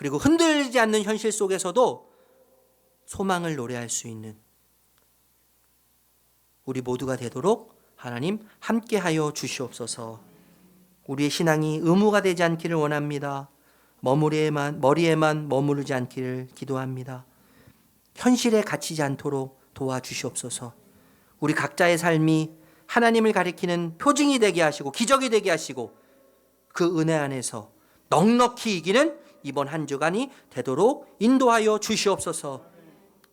그리고 흔들리지 않는 현실 속에서도 소망을 노래할 수 있는 우리 모두가 되도록 하나님 함께하여 주시옵소서. 우리의 신앙이 의무가 되지 않기를 원합니다. 머리에만 머무르지 않기를 기도합니다. 현실에 갇히지 않도록 도와주시옵소서. 우리 각자의 삶이 하나님을 가리키는 표징이 되게 하시고 기적이 되게 하시고 그 은혜 안에서 넉넉히 이기는 이번 한 주간이 되도록 인도하여 주시옵소서.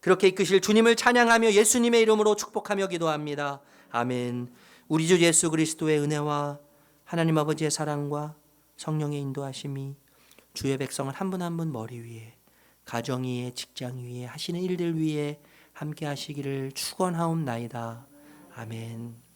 그렇게 이끄실 주님을 찬양하며 예수님의 이름으로 축복하며 기도합니다. 아멘. 우리 주 예수 그리스도의 은혜와 하나님 아버지의 사랑과 성령의 인도하심이 주의 백성을 한 분 한 분 머리 위에, 가정 위에, 직장 위에, 하시는 일들 위에 함께 하시기를 축원하옵나이다. 아멘.